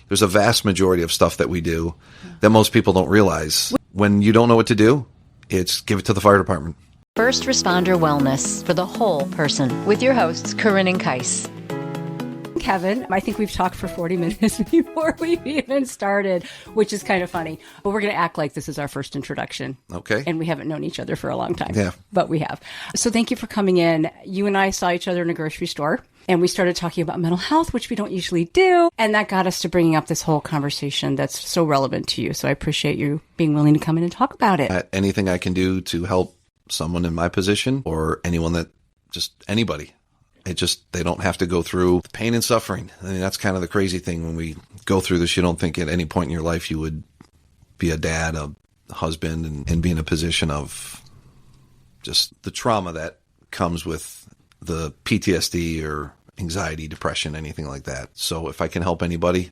There's a vast majority of stuff that we do that most people don't realize. When you don't know what to do, it's give it to the fire department. First Responder Wellness for the whole person with your hosts, Corinne and Kais. Kevin, I think we've talked for 40 minutes before we've even started, which is kind of funny. But we're going to act like this is our first introduction. Okay. And we haven't known each other for a long time. Yeah. But we have. So thank you for coming in. You and I saw each other in a grocery store, and we started talking about mental health, which we don't usually do. And that got us to bringing up this whole conversation that's so relevant to you. So I appreciate you being willing to come in and talk about it. Anything I can do to help someone in my position or anyone that, just anybody. They don't have to go through the pain and suffering. I mean, that's kind of the crazy thing. When we go through this, you don't think at any point in your life you would be a dad, a husband, and be in a position of just the trauma that comes with the PTSD or anxiety, depression, anything like that. So if I can help anybody,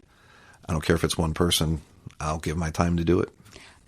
I don't care if it's one person, I'll give my time to do it.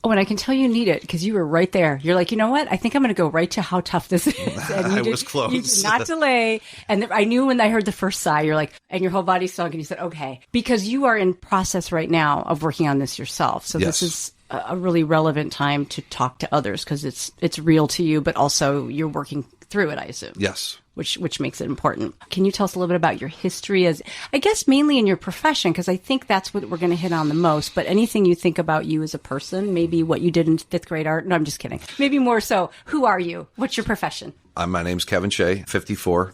Oh, and I can tell you need it because you were right there. You're like, you know what? I think I'm going to go right to how tough this is. And I was close. You did not delay. And I knew when I heard the first sigh, you're like, and your whole body sunk, and you said, okay. Because you are in process right now of working on this yourself. So Yes. This is a really relevant time to talk to others because it's real to you, but also you're working through it, I assume. Yes. Which makes it important. Can you tell us a little bit about your history as, I guess, mainly in your profession? Because I think that's what we're going to hit on the most. But anything you think about you as a person, maybe what you did in fifth grade art. No, I'm just kidding. Maybe more so. Who are you? What's your profession? My name's Kevin Shea, 54.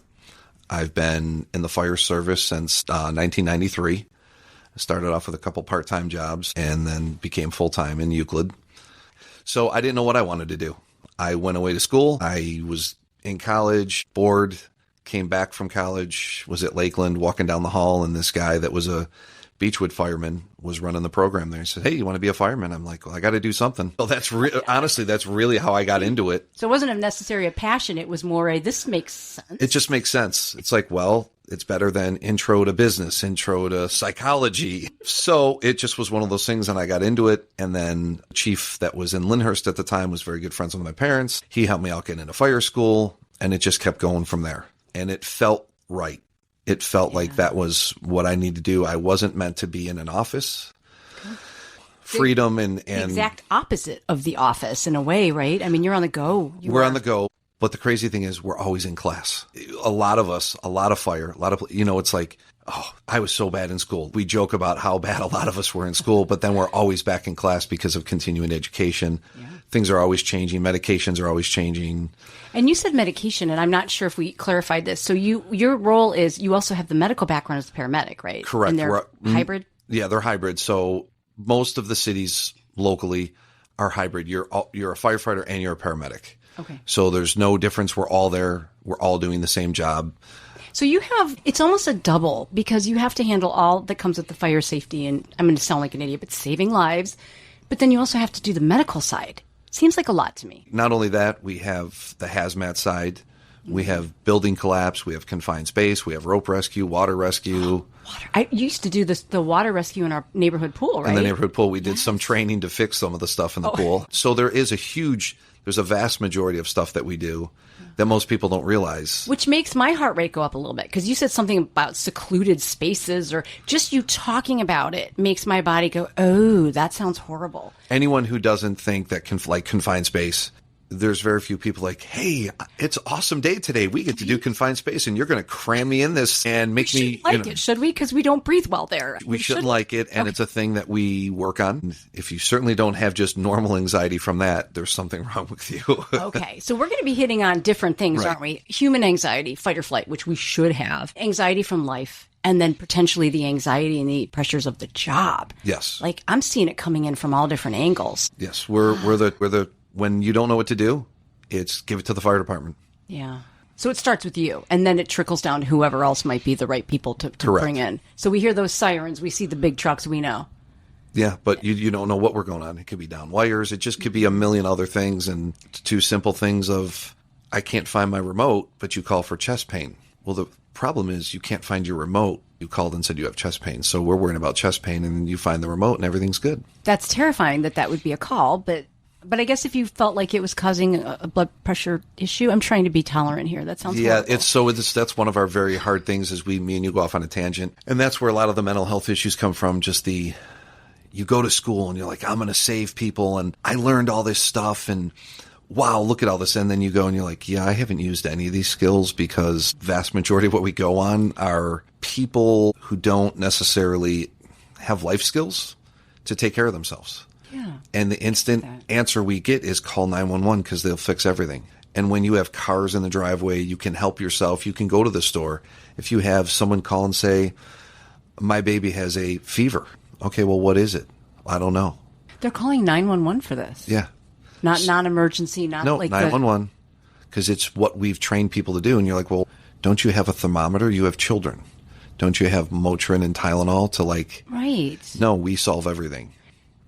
I've been in the fire service since 1993. I started off with a couple part-time jobs and then became full-time in Euclid. So I didn't know what I wanted to do. I went away to school. I was in college, bored, came back from college, was at Lakeland, walking down the hall, and this guy that was a Beechwood fireman was running the program there. He said, hey, you want to be a fireman? I'm like, well, I got to do something. Well, honestly, that's really how I got into it. So it wasn't necessarily a passion. It was more this makes sense. It just makes sense. It's like, well, it's better than intro to business, intro to psychology. So it just was one of those things, and I got into it. And then the chief that was in Lyndhurst at the time was very good friends with my parents. He helped me out get into fire school, and it just kept going from there. And it felt right. It felt like that was what I need to do. I wasn't meant to be in an office. Freedom and the exact opposite of the office in a way, right? I mean, you're on the go. We're on the go. But the crazy thing is we're always in class. A lot of us, a lot of fire, a lot of, it's like, oh, I was so bad in school. We joke about how bad a lot of us were in school, but then we're always back in class because of continuing education. Yeah. Things are always changing. Medications are always changing. And you said medication, and I'm not sure if we clarified this. So your role is you also have the medical background as a paramedic, right? Correct. And they're hybrid? Yeah, they're hybrid. So most of the cities locally are hybrid. You're a firefighter and you're a paramedic. Okay. So there's no difference. We're all there. We're all doing the same job. So it's almost a double because you have to handle all that comes with the fire safety. And I'm going to sound like an idiot, but saving lives. But then you also have to do the medical side. Seems like a lot to me. Not only that, we have the hazmat side. We have building collapse. We have confined space. We have rope rescue, water rescue. I used to do the water rescue in our neighborhood pool, right? In the neighborhood pool. We did some training to fix some of the stuff in the pool. So there's a vast majority of stuff that we do that most people don't realize. Which makes my heart rate go up a little bit because you said something about secluded spaces or just you talking about it makes my body go, oh, that sounds horrible. Anyone who doesn't think that confined space, there's very few people like, hey, it's an awesome day today. We get to do confined space and you're going to cram me in this and make me like it, should we? Because we don't breathe well there. We shouldn't like it. And it's a thing that we work on. If you certainly don't have just normal anxiety from that, there's something wrong with you. Okay. So we're going to be hitting on different things, aren't we? Human anxiety, fight or flight, which we should have. Anxiety from life. And then potentially the anxiety and the pressures of the job. Yes. Like I'm seeing it coming in from all different angles. Yes. We're the when you don't know what to do, it's give it to the fire department. Yeah. So it starts with you, and then it trickles down to whoever else might be the right people to bring in. So we hear those sirens, we see the big trucks, we know. Yeah, but you don't know what we're going on. It could be down wires. It just could be a million other things, and two simple things of, I can't find my remote, but you call for chest pain. Well, the problem is you can't find your remote. You called and said you have chest pain. So we're worrying about chest pain, and you find the remote, and everything's good. That's terrifying that would be a call, but But I guess if you felt like it was causing a blood pressure issue, I'm trying to be tolerant here. That sounds Yeah, horrible. that's one of our very hard things is me and you go off on a tangent. And that's where a lot of the mental health issues come from. You go to school and you're like, I'm going to save people. And I learned all this stuff and wow, look at all this. And then you go and you're like, yeah, I haven't used any of these skills because vast majority of what we go on are people who don't necessarily have life skills to take care of themselves. Yeah. And the instant answer we get is call 911 because they'll fix everything. And when you have cars in the driveway, you can help yourself. You can go to the store. If you have someone call and say, my baby has a fever. Okay, well, what is it? I don't know. They're calling 911 for this. Yeah. Not non-emergency, not No, like 911. Because it's what we've trained people to do. And you're like, well, don't you have a thermometer? You have children. Don't you have Motrin and Tylenol to Right. No, we solve everything.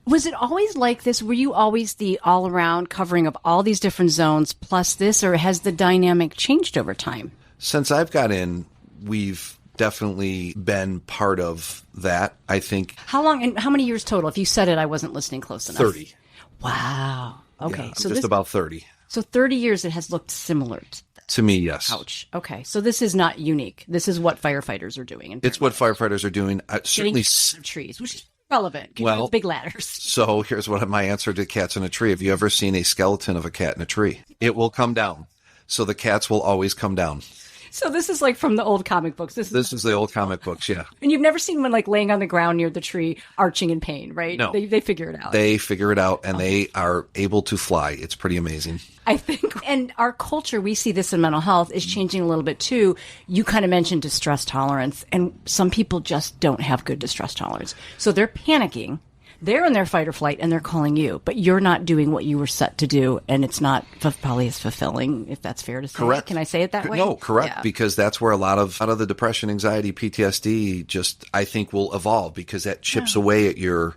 Was it always like this? Were you always the all-around covering of all these different zones plus this, or has the dynamic changed over time? Since I've got in, we've definitely been part of that, I think. How long and how many years total? If you said it, I wasn't listening close enough. 30. Wow. Okay. Yeah, so about 30. So 30 years it has looked similar To me, yes. Ouch. Okay. So this is not unique. This is what firefighters are doing. It's what firefighters are doing. Certainly. Trees, which is relevant. Well, big ladders. So here's what my answer to cats in a tree. Have you ever seen a skeleton of a cat in a tree? It will come down. So the cats will always come down. So this is like from the old comic books. This is the old comic books, yeah. And you've never seen one like laying on the ground near the tree, arching in pain, right? No. They figure it out. They figure it out, and they are able to fly. It's pretty amazing. I think, and our culture, we see this in mental health, is changing a little bit too. You kind of mentioned distress tolerance, and some people just don't have good distress tolerance. So they're panicking. They're in their fight or flight and they're calling you, but you're not doing what you were set to do. And it's not probably as fulfilling, if that's fair to say. Correct. Can I say it that way? No, correct. Yeah. Because that's where a lot of the depression, anxiety, PTSD just, I think, will evolve because that chips away at your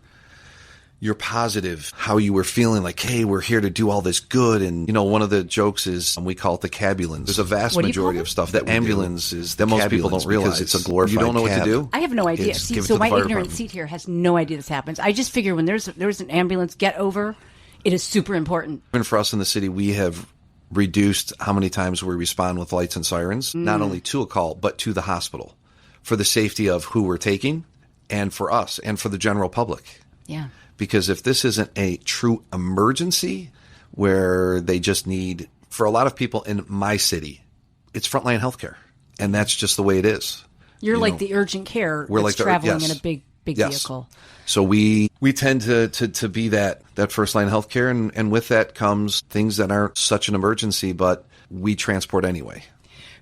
positive, how you were feeling like, hey, we're here to do all this good. And, one of the jokes is we call it the cabulance. There's a vast majority of stuff that ambulance is that most people don't realize. It's a glorified You don't know what to do? I have no idea. See, so my ignorant seat here has no idea this happens. I just figure when there's an ambulance, get over, it is super important. Even for us in the city, we have reduced how many times we respond with lights and sirens, not only to a call, but to the hospital for the safety of who we're taking and for us and for the general public. Yeah. Because if this isn't a true emergency where they just need, for a lot of people in my city, it's frontline healthcare. And that's just the way it is. You're like the urgent care we're that's like traveling in a big vehicle. So we tend to be that first line healthcare. And with that comes things that aren't such an emergency, but we transport anyway.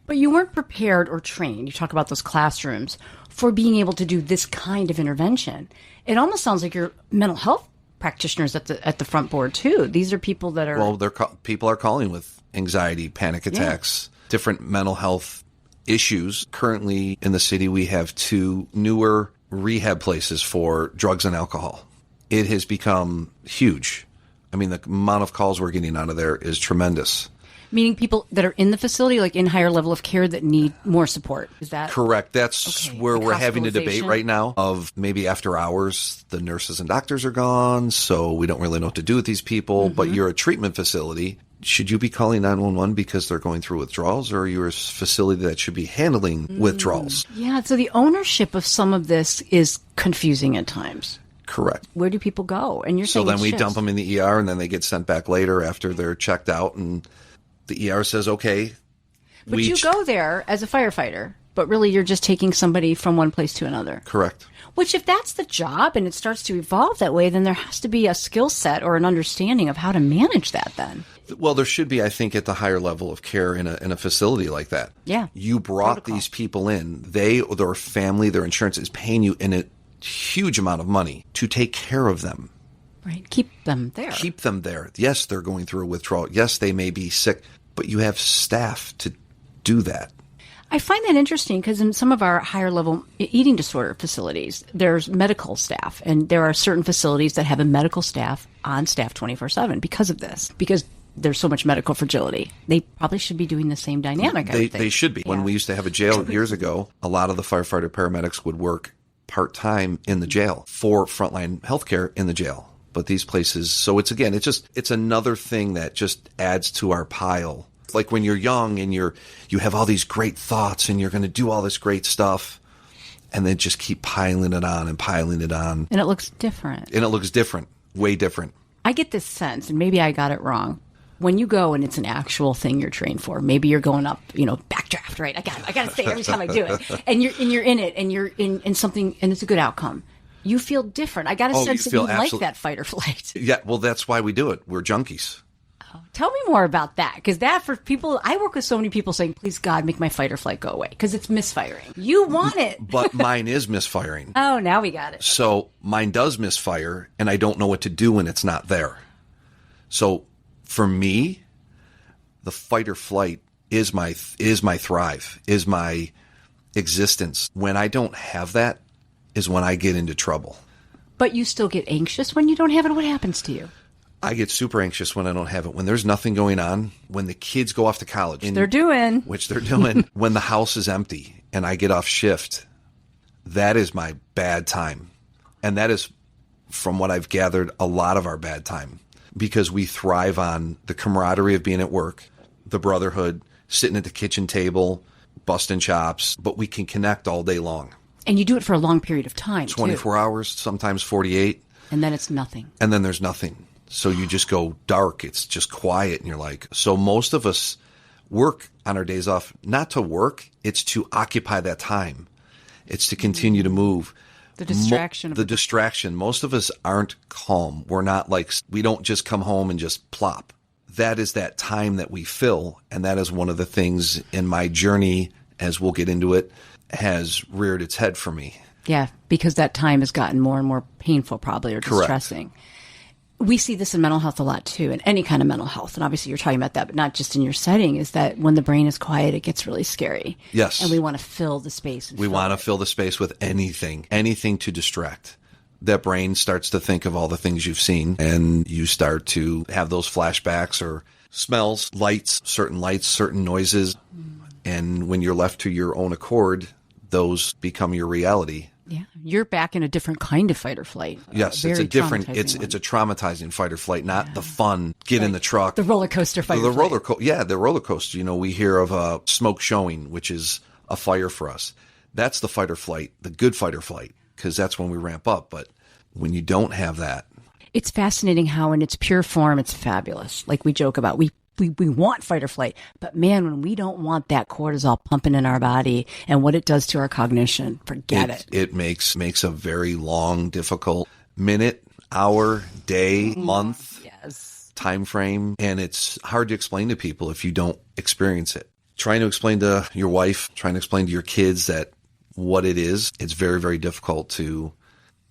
But you weren't prepared or trained. You talk about those classrooms for being able to do this kind of intervention. It almost sounds like you're mental health practitioners at the front board too. These are people that are people are calling with anxiety, panic attacks, different mental health issues. Currently in the city, we have 2 newer rehab places for drugs and alcohol. It has become huge. I mean, the amount of calls we're getting out of there is tremendous. Meaning people that are in the facility, like in higher level of care, that need more support. Is that correct? That's where we're having a debate right now of maybe after hours, the nurses and doctors are gone, so we don't really know what to do with these people. But you're a treatment facility. Should you be calling 911 because they're going through withdrawals, or are you a facility that should be handling withdrawals? Yeah, so the ownership of some of this is confusing at times. Correct. Where do people go? And you're so saying then we dump them in the ER, and then they get sent back later after they're checked out, and the ER says, okay. But you go there as a firefighter, but really you're just taking somebody from one place to another. Correct. Which, if that's the job and it starts to evolve that way, then there has to be a skill set or an understanding of how to manage that then. Well, there should be, I think, at the higher level of care in a facility like that. Yeah. You brought these people in. Their family, their insurance is paying you in a huge amount of money to take care of them. Right. Keep them there. Keep them there. Yes, they're going through a withdrawal. Yes, they may be sick, but you have staff to do that. I find that interesting because in some of our higher level eating disorder facilities, there's medical staff, and there are certain facilities that have a medical staff on staff 24/7 because of this, because there's so much medical fragility. They probably should be doing the same dynamic. They should be. Yeah. When we used to have a jail years ago, a lot of the firefighter paramedics would work part-time in the jail for frontline healthcare in the jail. But these places, so it's another thing that just adds to our pile. Like when you're young and you have all these great thoughts and you're going to do all this great stuff, and then just keep piling it on and piling it on. And it looks different. And it looks different, way different. I get this sense, and maybe I got it wrong. When you go and it's an actual thing you're trained for, maybe you're going up, backdraft, right? I got to say every time I do it. And you're in it, and you're in something, and it's a good outcome. You feel different. I got a sense that you like that fight or flight. Yeah, well, that's why we do it. We're junkies. Tell me more about that, because that for people, I work with so many people saying, please God, make my fight or flight go away, because it's misfiring. You want it. But mine is misfiring. Oh, now we got it. So mine does misfire, and I don't know what to do when it's not there. So for me, the fight or flight is my thrive, is my existence. When I don't have that is when I get into trouble. But you still get anxious when you don't have it. What happens to you? I get super anxious when I don't have it. When there's nothing going on, when the kids go off to college. Which they're doing. When the house is empty and I get off shift, that is my bad time. And that is, from what I've gathered, a lot of our bad time. Because we thrive on the camaraderie of being at work, the brotherhood, sitting at the kitchen table, busting chops, but we can connect all day long. And you do it for a long period of time, 24 hours, sometimes 48. And then it's nothing. And then there's nothing. So you just go dark. It's just quiet. And you're like, so most of us work on our days off, not to work. It's to occupy that time. It's to continue to move. The distraction. The distraction. Most of us aren't calm. We're not like, we don't just come home and just plop. That is that time that we fill. And that is one of the things in my journey, as we'll get into it, has reared its head for me. Yeah, because that time has gotten more and more painful probably, or distressing. Correct. We see this in mental health a lot too, in any kind of mental health. And obviously you're talking about that, but not just in your setting, is that when the brain is quiet, it gets really scary. Yes. And we want to fill the space. We want to fill the space with anything to distract. That brain starts to think of all the things you've seen, and you start to have those flashbacks or smells, certain noises. And when you're left to your own accord, those become your reality. Yeah, you're back in a different kind of fight or flight. Yes, it's a traumatizing fight or flight, not the fun, in the truck. The roller coaster fight or flight. The roller coaster. We hear of a smoke showing, which is a fire for us. That's the fight or flight, the good fight or flight, because that's when we ramp up. But when you don't have that. It's fascinating how in its pure form, it's fabulous. Like we joke about, we want fight or flight, but man, when we don't want that cortisol pumping in our body and what it does to our cognition, forget it. It makes a very long, difficult minute, hour, day, month, time frame. And it's hard to explain to people if you don't experience it. Trying to explain to your wife, trying to explain to your kids that what it is, it's very, very difficult to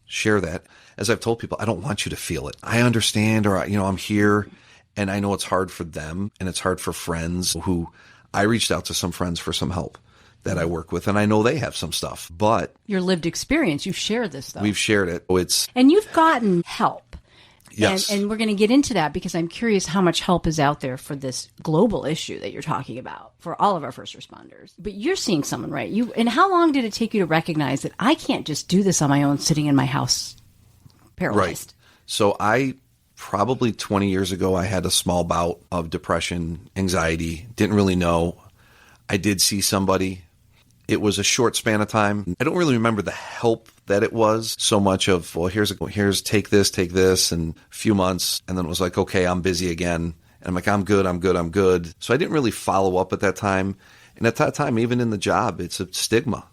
share that. As I've told people, I don't want you to feel it. I understand, or, I'm here. And I know it's hard for them, and it's hard for friends who I reached out to some friends for some help that I work with, and I know they have some stuff, but your lived experience, you've shared this stuff. We've shared it. And you've gotten help. Yes. And we're going to get into that because I'm curious how much help is out there for this global issue that you're talking about for all of our first responders. But you're seeing someone, right? And how long did it take you to recognize that I can't just do this on my own sitting in my house paralyzed? Right. So probably 20 years ago, I had a small bout of depression, anxiety, didn't really know. I did see somebody. It was a short span of time. I don't really remember the help that it was so much of, well, here's take this, and a few months. And then it was like, okay, I'm busy again. And I'm like, I'm good. So I didn't really follow up at that time. And at that time, even in the job, it's a stigma.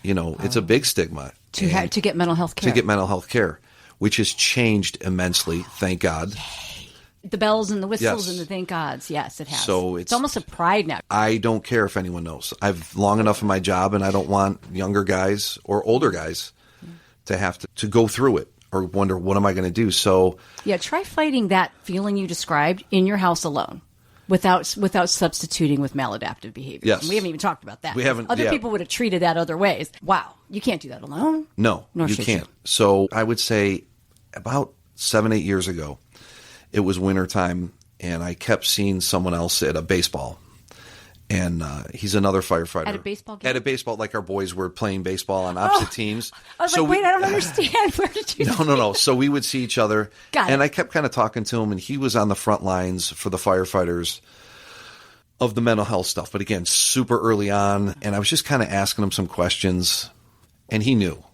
It's a big stigma. To get mental health care. To get mental health care. Which has changed immensely, thank God. Yay. The bells and the whistles and the thank gods. Yes, it has. So it's almost a pride now. I don't care if anyone knows. I've long enough in my job, and I don't want younger guys or older guys to have to go through it or wonder, what am I going to do? So try fighting that feeling you described in your house alone. Without substituting with maladaptive behaviors. Yes. And we haven't even talked about that. We haven't. Other people would have treated that other ways. Wow. You can't do that alone. No, you can't. So I would say about 7-8 years ago, it was wintertime, and I kept seeing someone else at a baseball. And he's another firefighter. At a baseball game? At a baseball, like our boys were playing baseball on opposite teams. I was like, wait, I don't understand. Where did you No. So we would see each other. Got it. And I kept kind of talking to him, and he was on the front lines for the firefighters of the mental health stuff. But again, super early on. And I was just kind of asking him some questions. And he knew.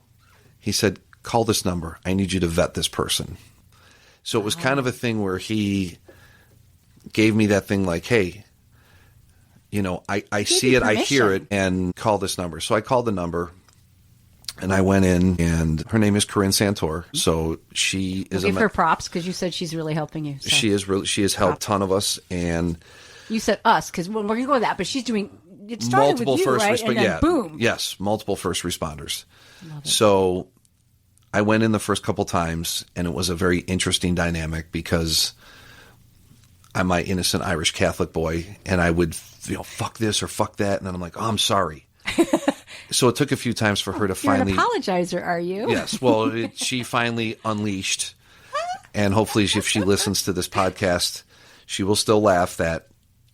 He said, call this number. I need you to vet this person. So it was kind of a thing where he gave me that thing like, hey, you know, I see it, I hear it, and call this number. So I called the number, and I went in, and her name is Corinne Santor. So she is give her props because you said she's really helping you. So. She has helped a ton of us, and you said us because we're going to go with that, but she's doing it started multiple with you, first right? And then boom. Yes, multiple first responders. So I went in the first couple times, and it was a very interesting dynamic because I'm my innocent Irish Catholic boy, and I would, fuck this or fuck that, and then I'm like, oh, I'm sorry. So it took a few times for her to finally... You're an apologizer, are you? Yes. Well, she finally unleashed, and hopefully if she listens to this podcast, she will still laugh that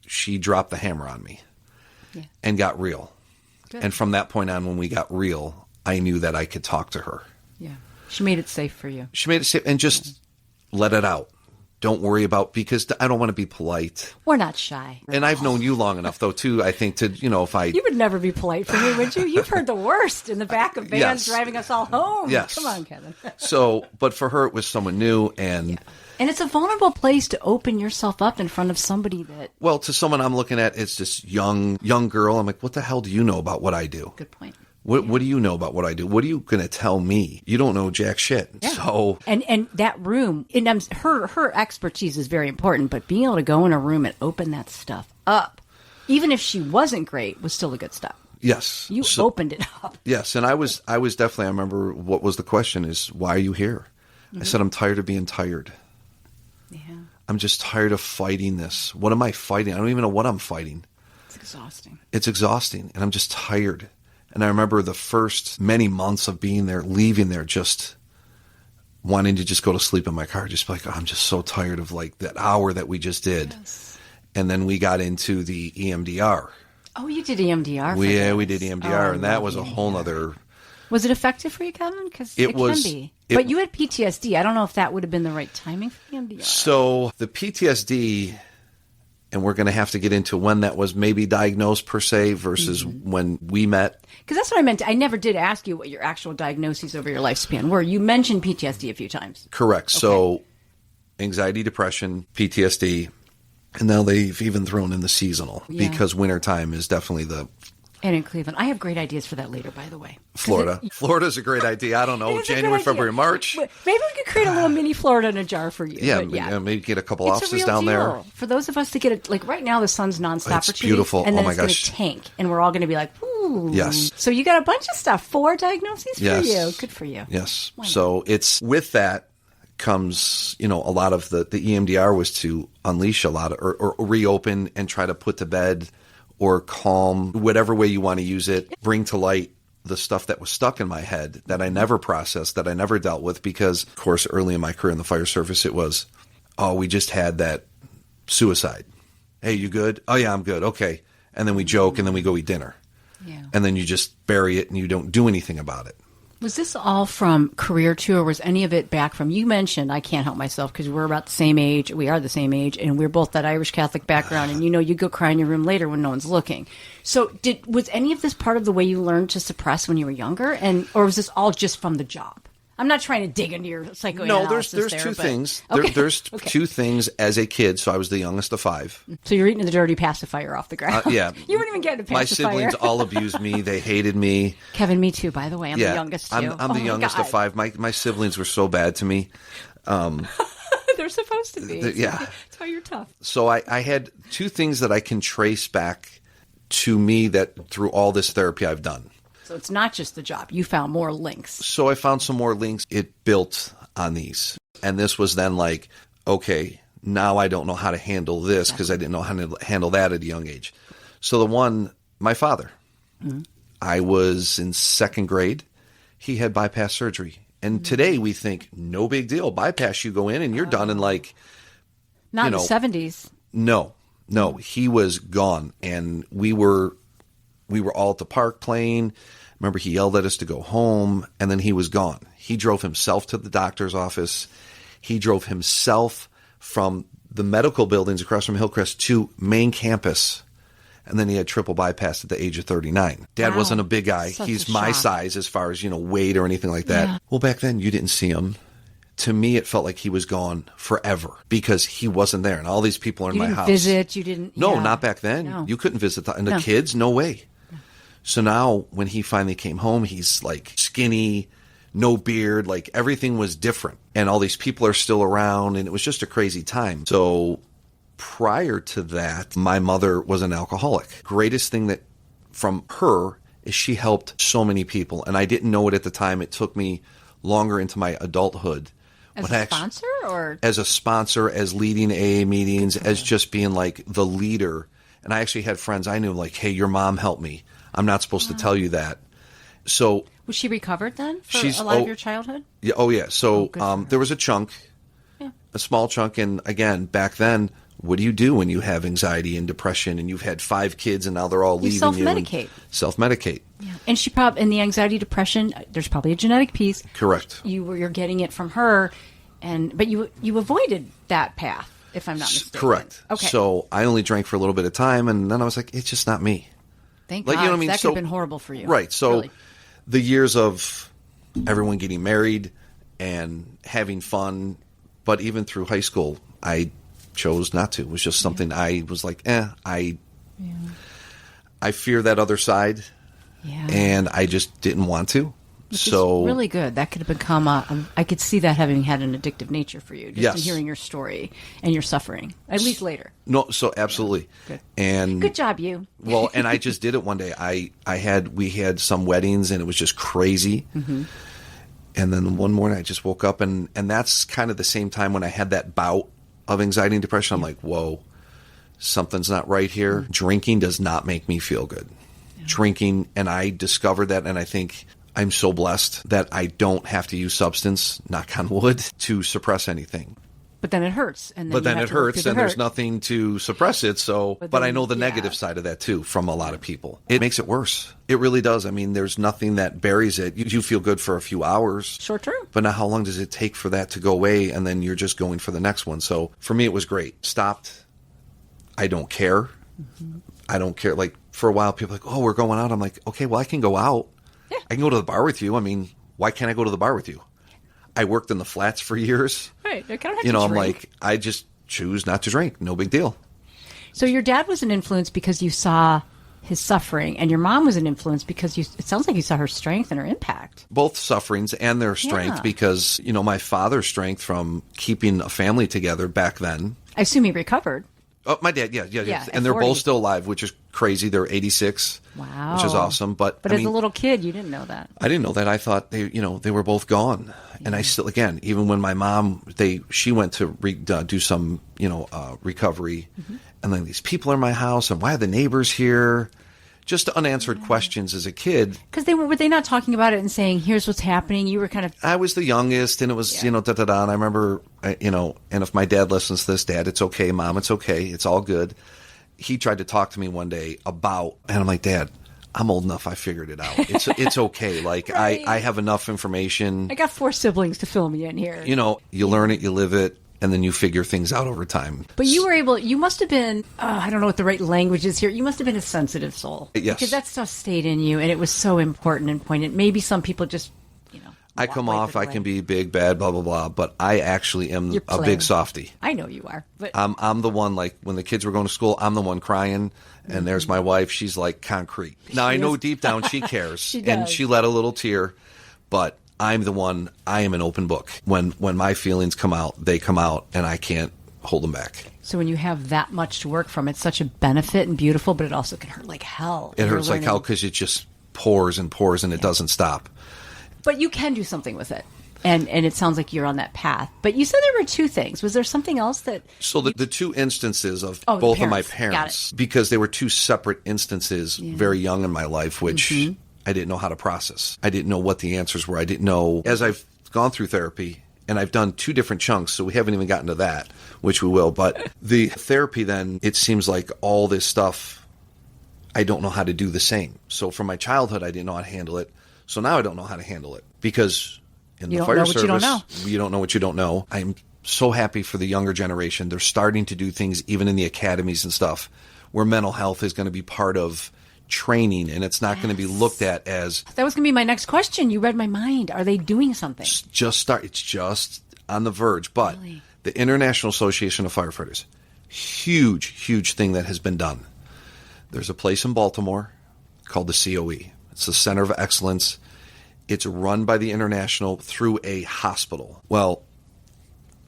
she dropped the hammer on me and got real. Good. And from that point on, when we got real, I knew that I could talk to her. Yeah. She made it safe for you. She made it safe, and just let it out. Don't worry about, because I don't want to be polite. We're not shy. And I've known you long enough, though, too, I think, to, if I... You would never be polite for me, would you? You've heard the worst in the back of vans driving us all home. Yes. Come on, Kevin. So, but for her, it was someone new, and... Yeah. And it's a vulnerable place to open yourself up in front of somebody that... Well, to someone I'm looking at, it's this young girl. I'm like, what the hell do you know about what I do? Good point. What do you know about what I do? What are you going to tell me? You don't know jack shit. Yeah. So and that room, and her expertise is very important, but being able to go in a room and open that stuff up, even if she wasn't great, was still a good step. Yes. You opened it up. Yes, and I was definitely, I remember what was the question is, why are you here? Mm-hmm. I said, I'm tired of being tired. Yeah. I'm just tired of fighting this. What am I fighting? I don't even know what I'm fighting. It's exhausting. It's exhausting, and I'm just tired. And I remember the first many months of being there, leaving there, just wanting to just go to sleep in my car, just be like, oh, I'm just so tired of like that hour that we just did. Yes. And then we got into the EMDR. Oh, you did EMDR? We did EMDR, and that was a whole nother... Was it effective for you, Kevin? Because it was, can be. But you had PTSD. I don't know if that would have been the right timing for EMDR. So the PTSD... And we're going to have to get into when that was maybe diagnosed per se versus when we met. Because that's what I meant. I never did ask you what your actual diagnoses over your lifespan were. You mentioned PTSD a few times. Correct. Okay. So anxiety, depression, PTSD, and now they've even thrown in the seasonal because wintertime is definitely the... And in Cleveland. I have great ideas for that later, by the way. Florida's a great idea. I don't know. January, February, March. Maybe we could create a little mini Florida in a jar for you. Yeah, maybe get a couple offices down there. For those of us to get it, like right now the sun's nonstop. It's beautiful. And then oh my it's going gosh. to tank. And we're all going to be like, ooh. Yes. So you got a bunch of stuff. 4 diagnoses for you. Good for you. Yes. So it's with that comes, a lot of the EMDR was to unleash a lot of, or reopen and try to put to bed or calm, whatever way you want to use it, bring to light the stuff that was stuck in my head that I never processed, that I never dealt with, because, of course, early in my career in the fire service, it was, oh, we just had that suicide. Hey, you good? Oh, yeah, I'm good. Okay. And then we joke, and then we go eat dinner. Yeah. And then you just bury it, and you don't do anything about it. Was this all from career too, or was any of it back from, you mentioned, I can't help myself because we're about the same age, we are the same age, and we're both that Irish Catholic background, and you go cry in your room later when no one's looking. So was any of this part of the way you learned to suppress when you were younger, or was this all just from the job? I'm not trying to dig into your psychoanalysis. No, there's two things. Okay. There's two things as a kid. So I was the youngest of 5. So you're eating the dirty pacifier off the ground. Yeah. You wouldn't even get a pacifier. My siblings all abused me. They hated me. Kevin, me too, by the way. I'm the youngest too. I'm the youngest of 5. My siblings were so bad to me. They're supposed to be. Yeah. That's why you're tough. So I had 2 things that I can trace back to me that through all this therapy I've done. So it's not just the job. You found more links. So I found some more links. It built on these. And this was then like, okay, now I don't know how to handle this because I didn't know how to handle that at a young age. So the one, my father, I was in 2nd grade. He had bypass surgery. And today we think, no big deal. Bypass, you go in and you're done in like... Not in the 70s. No. No, he was gone, and we were all at the park playing. Remember, he yelled at us to go home, and then he was gone. He drove himself to the doctor's office. He drove himself from the medical buildings across from Hillcrest to main campus. And then he had triple bypass at the age of 39. Dad Wow. wasn't a big guy. Such He's a my shock. size as far as, weight or anything like that. Yeah. Well, back then you didn't see him. To me, it felt like he was gone forever because he wasn't there. And all these people are in You my didn't house. visit. You didn't. No, yeah. not back then. No. You couldn't visit. And the No. kids, no way. So now when he finally came home, he's like skinny, no beard, like everything was different. And all these people are still around, and it was just a crazy time. So prior to that, my mother was an alcoholic. Greatest thing that from her is she helped so many people. And I didn't know it at the time. It took me longer into my adulthood. As When a I actu- sponsor, or as a sponsor, as leading AA meetings, as just being like the leader. And I actually had friends I knew like, hey, your mom helped me. I'm not supposed to tell you that. So was she recovered then for She's- a lot oh, of your childhood? yeah, oh yeah. So good for her. there was a chunk, a small chunk. And again, back then, what do you do when you have anxiety and depression and you've had 5 kids and now they're all leaving you? self-medicate. Self-medicate. And she probably in the anxiety depression. There's probably a genetic piece. Correct. You're getting it from her, but you avoided that path, if I'm not mistaken. Correct. Okay. So I only drank for a little bit of time, and then I was like, it's just not me. Thank Like, God. you know what I mean? That could So- have been horrible for you. Right. So Really. the years of everyone getting married and having fun, but even through high school, I chose not to. It was just something I was like, I fear that other side, Yeah. and I just didn't want to. Which So is really good. That could have become I could see that having had an addictive nature for you, just Yes. in hearing your story and your suffering, at least later. no, so absolutely. Good. And Good job, you. well, and I just did it one day. We had some weddings, and it was just crazy. Mm-hmm. And then one morning I just woke up, and that's kind of the same time when I had that bout of anxiety and depression. I'm like, whoa, something's not right here. Drinking does not make me feel good. Drinking, and I discovered that, and I think I'm so blessed that I don't have to use substance, knock on wood, to suppress anything. But then it hurts, and then But you then have it to work hurts, through and the there's hurt. nothing to suppress it. So, But but I then- know the yeah. negative side of that too from a lot of people. It makes it worse. It really does. I mean, there's nothing that buries it. You feel good for a few hours. Short term. But now how long does it take for that to go away? And then you're just going for the next one. So for me, it was great. Stopped. I don't care. Mm-hmm. I don't care. Like for a while, people are like, oh, we're going out. I'm like, okay, well, I can go out. Yeah. I can go to the bar with you. I mean, why can't I go to the bar with you? I worked in the flats for years. Right. I kind of have You know, to I'm drink. like, I just choose not to drink. No big deal. So your dad was an influence because you saw his suffering, and your mom was an influence because it sounds like you saw her strength and her impact. Both sufferings and their strength Yeah. because, my father's strength from keeping a family together back then. I assume he recovered. Oh, my dad, yeah. at And they're 40. both still alive, which is crazy. They're 86, Wow. which is awesome. But But I as mean, a little kid, you didn't know that. I didn't know that. I thought they were both gone. And I still, again, even when my mom, she went to do some, recovery. Mm-hmm. And then these people are in my house, and why are the neighbors here? Just unanswered questions as a kid. Because were they not talking about it and saying, here's what's happening? You were kind of, I was the youngest, and it was, Yeah. da-da-da. And I remember, and if my dad listens to this, Dad, it's okay. Mom, it's okay. It's all good. He tried to talk to me one day about, and I'm like, Dad, I'm old enough. I figured it out. It's okay. Like, Right. I have enough information. I got 4 siblings to fill me in here. You learn it, you live it, and then you figure things out over time. But you must have been, I don't know what the right language is here. You must have been a sensitive soul. Yes. Because that stuff stayed in you, and it was so important and poignant. Maybe some people just, I come off, I can be big, bad, blah, blah, blah, but I actually am You're a plain. big softie. I know you are. But I'm the one, like, when the kids were going to school, I'm the one crying, and there's my wife. She's like concrete. Now, I know is. deep down she cares, She and does. she let a little tear, but I'm the one, I am an open book. When my feelings come out, they come out, and I can't hold them back. so when you have that much to work from, it's such a benefit and beautiful, but it also can hurt like hell. It You're hurts like hell learning. because it just pours and pours, and it doesn't stop. But you can do something with it. And it sounds like you're on that path. But you said there were 2 things. Was there something else that... So the 2 instances of Oh, the both of my parents. Got parents, because they were 2 separate instances very young in my life, which I didn't know how to process. I didn't know what the answers were. I didn't know. As I've gone through therapy And I've done 2 different chunks, so we haven't even gotten to that, which we will. But the therapy then, it seems like all this stuff, I don't know how to do the same. So from my childhood, I didn't know how to handle it. So now I don't know how to handle it because in the fire service, you don't know what you don't know. I'm so happy for the younger generation. They're starting to do things even in the academies and stuff where mental health is going to be part of training, and it's not going to be looked at as... That was going to be my next question. You read my mind. Are they doing something? It's just on the verge. But really? The International Association of Firefighters, huge thing that has been done. There's a place in Baltimore called the COE. It's the Center of Excellence. It's run by the International through a hospital. Well,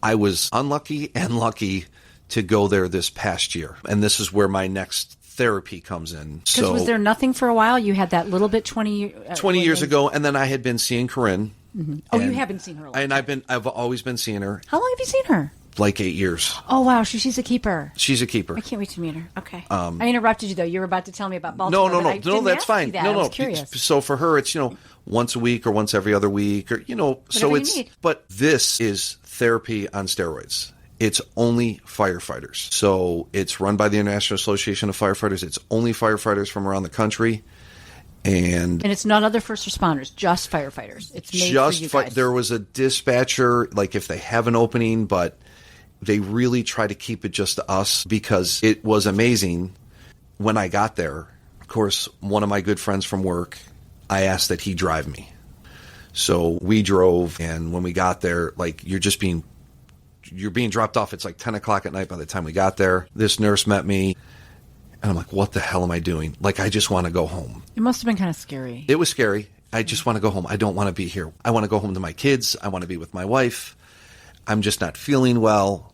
I was unlucky and lucky to go there this past year. And this is where my next therapy comes in. So was there nothing for a while? You had that little bit 20 years ago, and then I had been seeing Corinne. Mm-hmm. Oh, you have been seeing her a lot. And I've always been seeing her. How long have you seen her? Like 8 years. Oh, wow. She's a keeper. She's a keeper. I can't wait to meet her. Okay. I interrupted you, though. You were about to tell me about Baltimore. No, that's fine. I was curious. So for her, it's, once a week or once every other week or, Whatever you need. But this is therapy on steroids. It's only firefighters. So it's run by the International Association of Firefighters. It's only firefighters from around the country. And it's not other first responders, just firefighters. It's made for you guys. There was a dispatcher, like if they have an opening, but they really try to keep it just to us because it was amazing when I got there. Of course, one of my good friends from work, I asked that he drive me. So we drove, and when we got there, like you're being dropped off. It's like 10 o'clock at night by the time we got there. This nurse met me, and I'm like, what the hell am I doing? Like, I just want to go home. It must have been kind of scary. It was scary. I just want to go home. I don't want to be here. I want to go home to my kids. I want to be with my wife. I'm just not feeling well.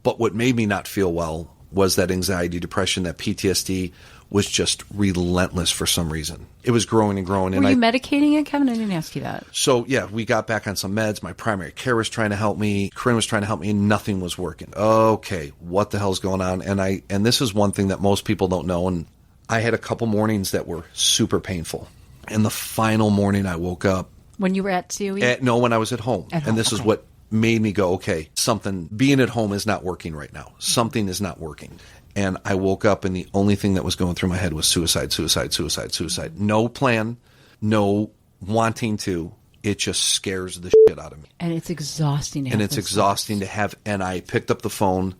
But what made me not feel well was that anxiety, depression, that PTSD was just relentless for some reason. It was growing and growing. Were you medicating it, Kevin? I didn't ask you that. So, yeah, we got back on some meds. My primary care was trying to help me. Corinne was trying to help me, and nothing was working. Okay, what the hell's going on? And this is one thing that most people don't know, and I had a couple mornings that were super painful. And the final morning I woke up. When you were at COE? No, when I was at home. And this is what made me go, okay, being at home is not working right now. Something is not working. And I woke up, and the only thing that was going through my head was suicide. No plan, no wanting to. It just scares the shit out of me. And it's exhausting to have. And it's exhausting to have. And I picked up the phone.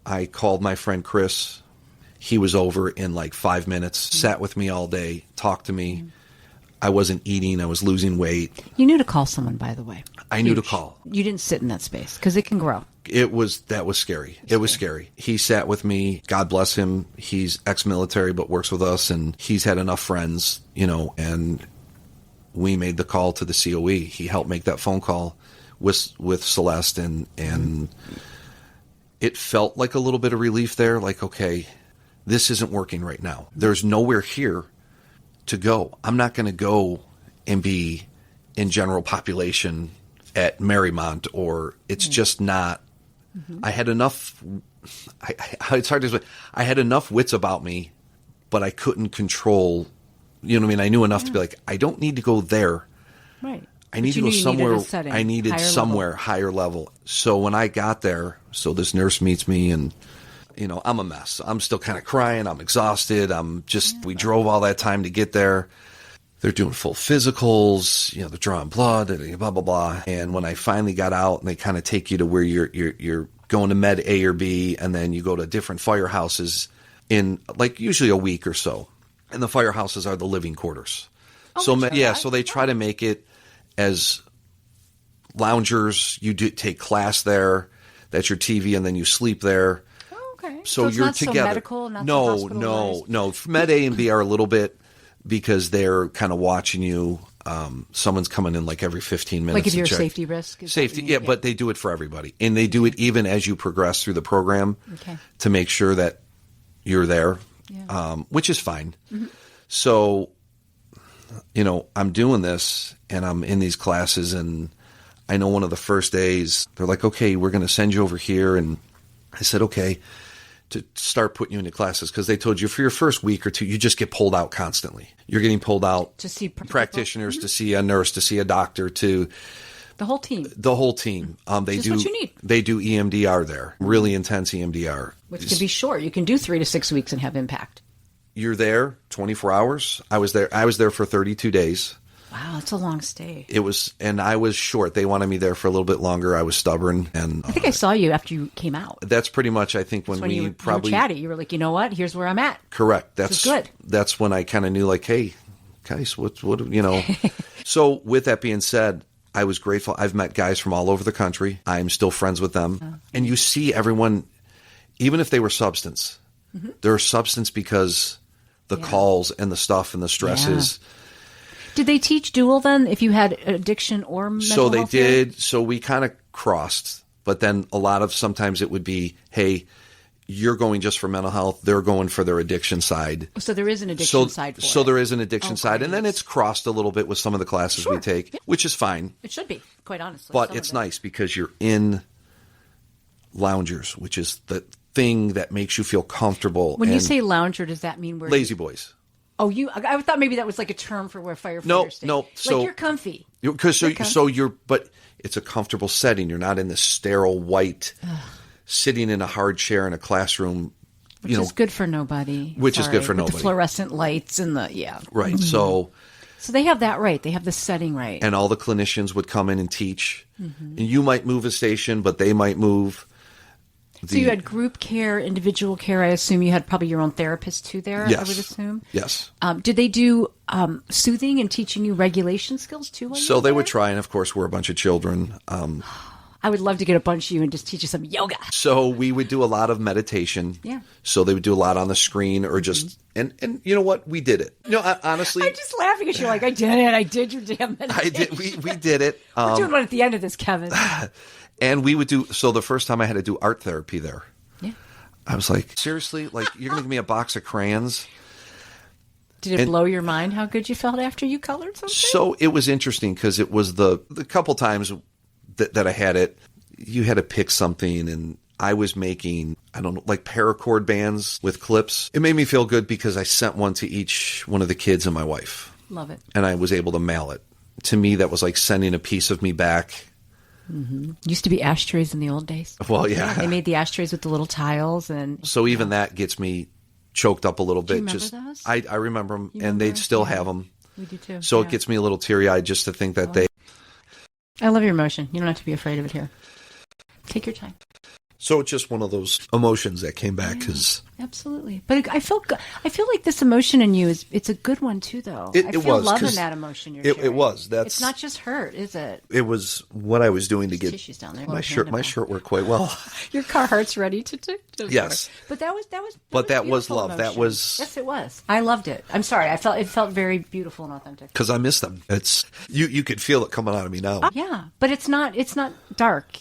I called my friend Chris. He was over in like 5 minutes, sat with me all day, talked to me. I wasn't eating. I was losing weight. You knew to call someone, by the way. I knew to call. You didn't sit in that space because it can grow. That was scary. It was scary. He sat with me. God bless him. He's ex-military but works with us, and he's had enough friends, and we made the call to the COE. He helped make that phone call with Celeste, and it felt like a little bit of relief there, like, okay, this isn't working right now. There's nowhere here to go. I'm not going to go and be in general population at Marymount, or it's just not. I had enough. It's hard to explain. I had enough wits about me, but I couldn't control. You know what I mean? I knew enough to be like, I don't need to go there. Right. I need to go somewhere. I needed somewhere higher level. So when I got there, this nurse meets me, and I'm a mess. I'm still kind of crying. I'm exhausted. We drove all that time to get there. They're doing full physicals, they're drawing blood, blah, blah, blah. And when I finally got out, and they kind of take you to where you're going to med A or B, and then you go to different firehouses in like usually a week or so. And the firehouses are the living quarters. So they try to make it as loungers. You do take class there. That's your TV, and then you sleep there. Oh, okay. So it's you're not together. So medical, not so hospitalized. No. Med A and B are a little bit, because they're kind of watching you. Someone's coming in like every 15 minutes. Like if you're a safety risk? But they do it for everybody. And they do it even as you progress through the program to make sure that you're there, which is fine. Mm-hmm. So, I'm doing this, and I'm in these classes, and I know one of the first days, they're like, okay, we're going to send you over here. And I said, okay, to start putting you into classes, because they told you for your first week or two, you just get pulled out constantly. You're getting pulled out to see practitioners, to see a nurse, to see a doctor, to The whole team. The whole team. They Just do. what you need. They do EMDR there. Really intense EMDR. Which can be short. You can do 3 to 6 weeks and have impact. You're there 24 hours. I was there for 32 days. Wow, that's a long stay. It was, and I was short. They wanted me there for a little bit longer. I was stubborn, and I think I saw you after you came out. that's pretty much. I think when we you probably were chatty, you were like, you know what? Here's where I'm at. correct. This is good. That's when I kind of knew, like, hey, guys, what you know. So with that being said, I was grateful. I've met guys from all over the country. I'm still friends with them, and you see everyone, even if they were substance, they're substance because the calls and the stuff and the stresses. Yeah. Did they teach dual then, if you had addiction or mental So they health care? did. So we kind of crossed, but then sometimes it would be, hey, you're going just for mental health. They're going for their addiction side. So there is an addiction side for it. So there is an addiction side. great. And then it's crossed a little bit with some of the classes we take, which is fine. It should be, quite honestly. But some it's of it. nice because you're in loungers, which is the thing that makes you feel comfortable. When you and say lounger, does that mean where lazy boys. Oh, I thought maybe that was like a term for where firefighters No, stay. no, Like so- you're comfy. Because but it's a comfortable setting. You're not in this sterile white, sitting in a hard chair in a classroom. Which is good for nobody. Which is good for with nobody. The fluorescent lights and the, Right. So they have that right. They have the setting right. and all the clinicians would come in and teach. And you might move a station, but they might move. So you had group care, individual care. I assume you had probably your own therapist too there, Yes. I would assume. Yes. Did they do soothing and teaching you regulation skills too? while you So were they there? would try, and of course, we're a bunch of children. I would love to get a bunch of you and just teach you some yoga. So we would do a lot of meditation. Yeah. So they would do a lot on the screen, or just and you know what, we did it. Honestly, I'm just laughing at you like, I did it. I did your damn meditation. I did. We did it. We're doing one at the end of this, Kevin. And we would do. So the first time I had to do art therapy there, Yeah. I was like, seriously, like you're gonna give me a box of crayons? Did it blow your mind how good you felt after you colored something? So it was interesting because it was the couple times that I had it, you had to pick something, and I was making, I don't know, like paracord bands with clips. It made me feel good because I sent one to each one of the kids and my wife. Love it. And I was able to mail it. To me, that was like sending a piece of me back. Used to be ashtrays in the old days. Well, yeah. They made the ashtrays with the little tiles and So even that gets me choked up a little bit. you remember those? I remember them, and remember? they still Yeah. have them. we do too. So Yeah. it gets me a little teary-eyed just to think that they... I love your emotion. You don't have to be afraid of it here. Take your time. So it's just one of those emotions that came back because... Absolutely. But I feel like this emotion in you it's a good one too, though. It I feel was, love in 'cause that emotion you're it sharing. was. It's not just hurt, is it? It was what I was doing to get Tissues down there. my shirt worked quite well. Your car heart's ready to Yes. But that was But that was beautiful love. That emotion. was- Yes, it was. I loved it. I'm sorry. It felt very beautiful and authentic. Because I miss them. It's you could feel it coming out of me now. Yeah, but it's not dark.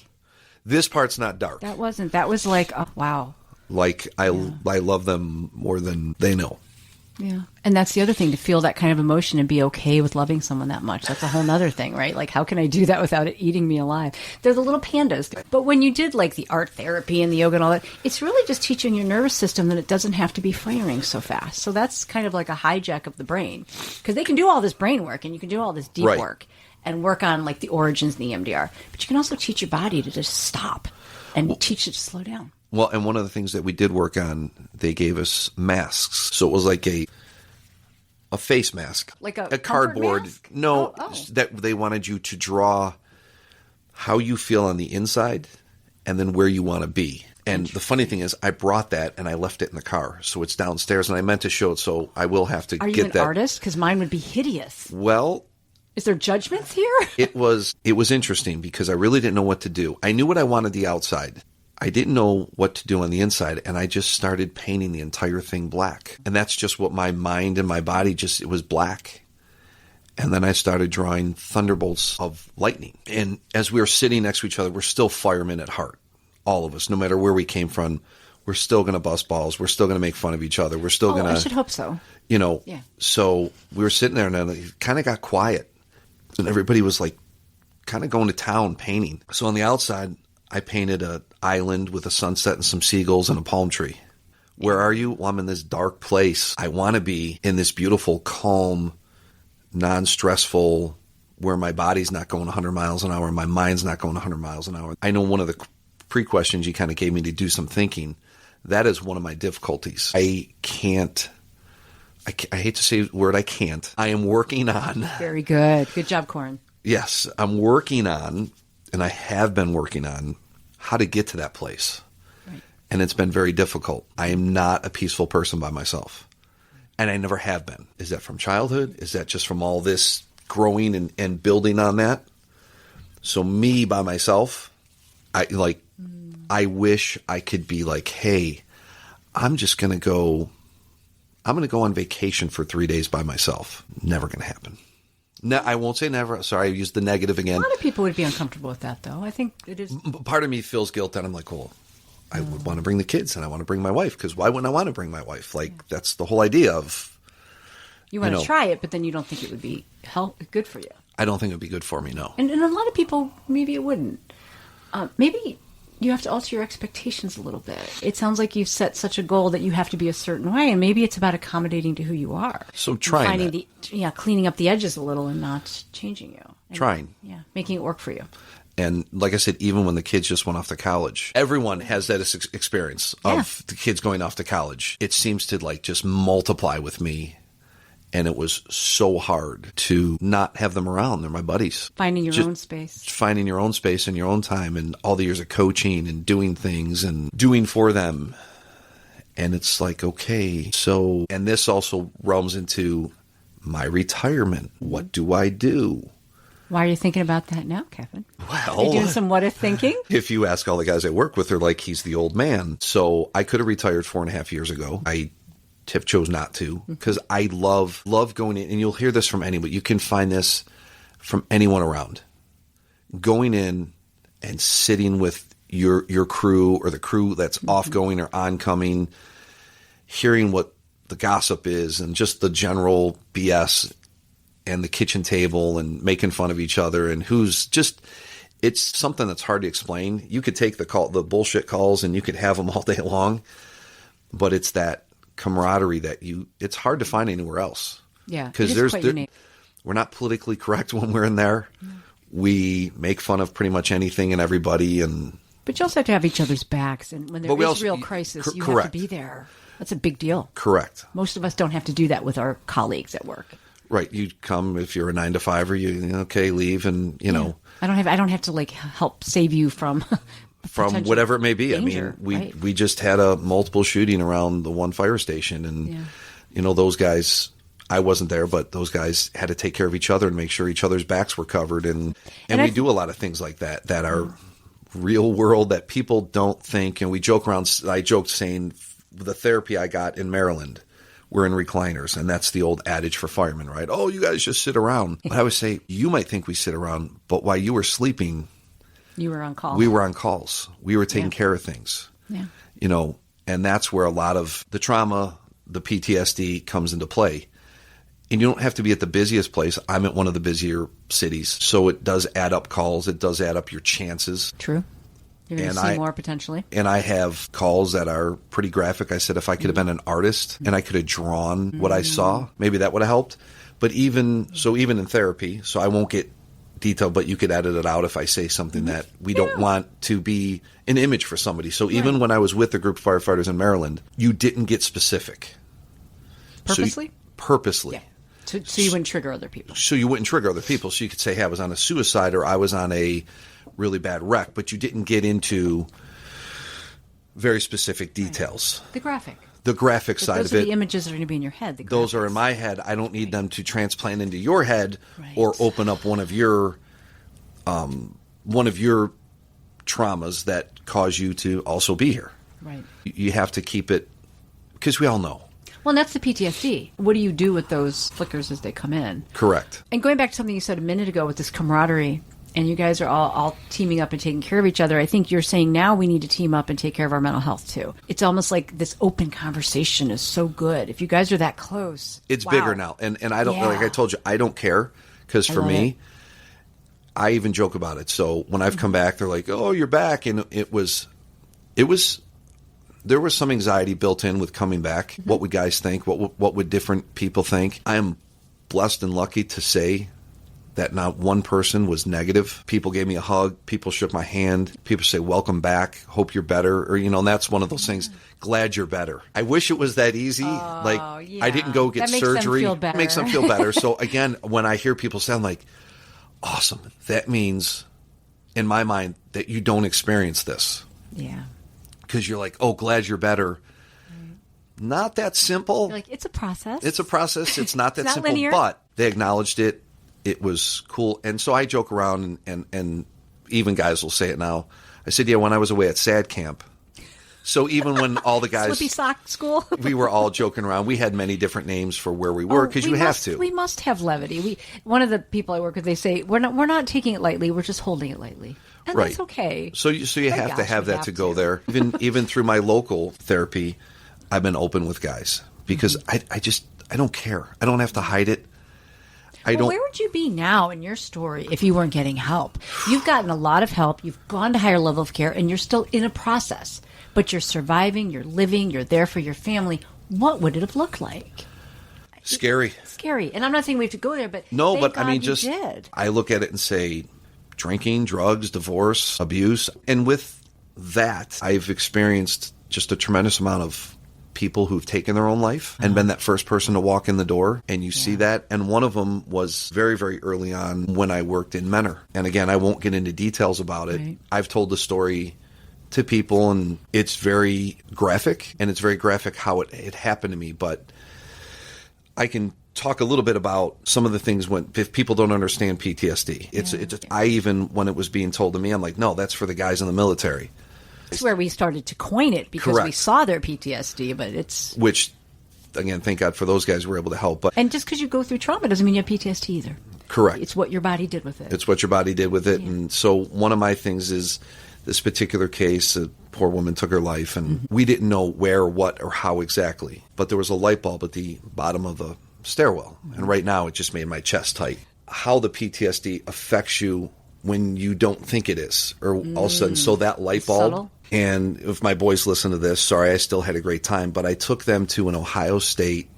This part's not dark. That wasn't. That was like, oh, wow. Like I love them more than they know. Yeah. And that's the other thing, to feel that kind of emotion and be okay with loving someone that much. That's a whole nother thing, right? Like, how can I do that without it eating me alive? They're the little pandas. But when you did like the art therapy and the yoga and all that, it's really just teaching your nervous system that it doesn't have to be firing so fast. So that's kind of like a hijack of the brain, because they can do all this brain work and you can do all this deep Right. work and work on like the origins and the EMDR. But you can also teach your body to just stop and teach it to slow down. Well, and one of the things that we did work on, they gave us masks. So it was like a face mask. Like a cardboard. comfort mask? No, Oh. that they wanted you to draw how you feel on the inside and then where you want to be. And the funny thing is, I brought that and I left it in the car. So it's downstairs, and I meant to show it, so I will have to Are you get an that. artist? Because mine would be hideous. Well, Is there judgments here? it was interesting because I really didn't know what to do. I knew what I wanted the outside. I didn't know what to do on the inside, and I just started painting the entire thing black. And that's just what my mind and my body it was black. And then I started drawing thunderbolts of lightning. And as we were sitting next to each other, we're still firemen at heart. All of us, no matter where we came from, we're still going to bust balls. We're still going to make fun of each other. We're still going to... I should hope so. Yeah. So we were sitting there, and then it kind of got quiet. And everybody was like kind of going to town painting. So on the outside, I painted an island with a sunset and some seagulls and a palm tree. Where are you? Well, I'm in this dark place. I want to be in this beautiful, calm, non-stressful where my body's not going 100 miles an hour, my mind's not going 100 miles an hour. I know one of the pre-questions you kind of gave me to do some thinking, that is one of my difficulties. I hate to say the word I can't. I am working on. Very good. Good job, Corin. Yes, I'm working on, and I have been working on how to get to that place. Right. And it's been very difficult. I am not a peaceful person by myself. And I never have been. Is that from childhood? Is that just from all this growing and building on that? So me by myself, I wish I could be like, hey, I'm going to go on vacation for 3 days by myself. Never going to happen. No, I won't say never. Sorry, I used the negative again. A lot of people would be uncomfortable with that, though. I think it is. Part of me feels guilt, and I'm like, well, I would want to bring the kids, and I want to bring my wife, because why wouldn't I want to bring my wife? Like, that's the whole idea of... You want to try it, but then you don't think it would be good for you. I don't think it would be good for me, no. And a lot of people, maybe it wouldn't. Maybe you have to alter your expectations a little bit. It sounds like you've set such a goal that you have to be a certain way, and maybe it's about accommodating to who you are. So trying cleaning up the edges a little and not changing you. Trying. Yeah, making it work for you. And like I said, even when the kids just went off to college, everyone has that experience of the kids going off to college. It seems to just multiply with me. And it was so hard to not have them around. They're my buddies. Finding your own space. Finding your own space and your own time, and all the years of coaching and doing things and doing for them. And it's like, okay, so, and this also realms into my retirement. What do I do? Why are you thinking about that now, Kevin? Well, are you doing some what if thinking? If you ask all the guys I work with, they're like, he's the old man. So I could have retired 4.5 years ago. Tiff chose not to, because I love going in, and you'll hear this from anyone. You can find this from anyone around. Going in and sitting with your crew, or the crew that's off-going or oncoming, hearing what the gossip is and just the general BS and the kitchen table and making fun of each other, and it's something that's hard to explain. You could take the bullshit calls and you could have them all day long, but it's that camaraderie that it's hard to find anywhere else. Yeah, because we're not politically correct when we're in there. Yeah. We make fun of pretty much anything and everybody, but you also have to have each other's backs, and when there is real crisis, you have to be there. That's a big deal. Correct. Most of us don't have to do that with our colleagues at work. Right. You come if you're a 9 to 5, or leave, and know. I don't have to help save you from whatever it may be. Danger, I mean, we just had a multiple shooting around the one fire station, and those guys, I wasn't there, but those guys had to take care of each other and make sure each other's backs were covered, and we do a lot of things like that are real world that people don't think. And we joke around. I joked saying the therapy I got in Maryland, we're in recliners, and that's the old adage for firemen, right? Oh, you guys just sit around. But I would say, you might think we sit around, but while you were sleeping, you were on call. We were on calls. We were taking care of things. Yeah. And that's where a lot of the trauma, the PTSD comes into play. And you don't have to be at the busiest place. I'm at one of the busier cities. So it does add up calls. It does add up your chances. True. You're going to see more potentially. And I have calls that are pretty graphic. I said if I could have been an artist and I could have drawn what I saw, maybe that would have helped. But even in therapy, so I won't get detail, but you could edit it out if I say something that we don't want to be an image for somebody. So even when I was with the group of firefighters in Maryland, you didn't get specific. Purposely? Purposely. Yeah. So you wouldn't trigger other people. So you wouldn't trigger other people. So you could say, hey, I was on a suicide, or I was on a really bad wreck, but you didn't get into very specific details. The graphic. The graphic side of it. Those are the images that are going to be in your head. Those are in my head. I don't need them to transplant into your head or open up one of your traumas that cause you to also be here. Right. You have to keep it, because we all know. Well, and that's the PTSD. What do you do with those flickers as they come in? Correct. And going back to something you said a minute ago with this camaraderie, and you guys are all teaming up and taking care of each other, I think you're saying now we need to team up and take care of our mental health too. It's almost like this open conversation is so good. If you guys are that close. It's bigger now. And I don't, like I told you, I don't care, because for me, I even joke about it. So when I've come back, they're like, oh, you're back. And there was some anxiety built in with coming back. What would guys think? What would different people think? I am blessed and lucky to say that not one person was negative. People gave me a hug. People shook my hand. People say, welcome back. Hope you're better. Or, and that's one of those things. Glad you're better. I wish it was that easy. I didn't go get surgery. It makes them feel better. So again, when I hear people say, I'm like, awesome. That means, in my mind, that you don't experience this. Yeah. Because you're like, oh, glad you're better. Not that simple. You're like, it's a process. It's a process. It's not that not simple. linear. But they acknowledged it. It was cool. And so I joke around, and even guys will say it now. I said, yeah, when I was away at SAD camp. So even when all the guys... Slippy sock school. We were all joking around. We had many different names for where we were because you have to. We must have levity. One of the people I work with, they say, we're not taking it lightly. We're just holding it lightly. And right. That's okay. So you have to have that to go there. Even through my local therapy, I've been open with guys because I don't care. I don't have to hide it. Where would you be now in your story if you weren't getting help? You've gotten a lot of help. You've gone to higher level of care, and you're still in a process. But you're surviving, you're living, you're there for your family. What would it have looked like? Scary. Scary. And I'm not saying we have to go there, but no, but God I mean, I look at it and say, drinking, drugs, divorce, abuse. And with that, I've experienced just a tremendous amount of people who've taken their own life and been that first person to walk in the door. And you see that. And one of them was very, very early on when I worked in Menor. And again, I won't get into details about it. Right. I've told the story to people, and it's very graphic, and it's very graphic how it happened to me. But I can talk a little bit about some of the things if people don't understand PTSD. I even, when it was being told to me, I'm like, no, that's for the guys in the military. That's where we started to coin it because we saw their PTSD, but it's... Which, again, thank God for those guys who were able to help. And just because you go through trauma doesn't mean you have PTSD either. Correct. It's what your body did with it. It's what your body did with it. Yeah. And so one of my things is this particular case, a poor woman took her life, and we didn't know where, what, or how exactly. But there was a light bulb at the bottom of the stairwell. And right now it just made my chest tight. How the PTSD affects you when you don't think it is, or all of a sudden, so that light bulb. Subtle. And if my boys listen to this, sorry, I still had a great time, but I took them to an Ohio State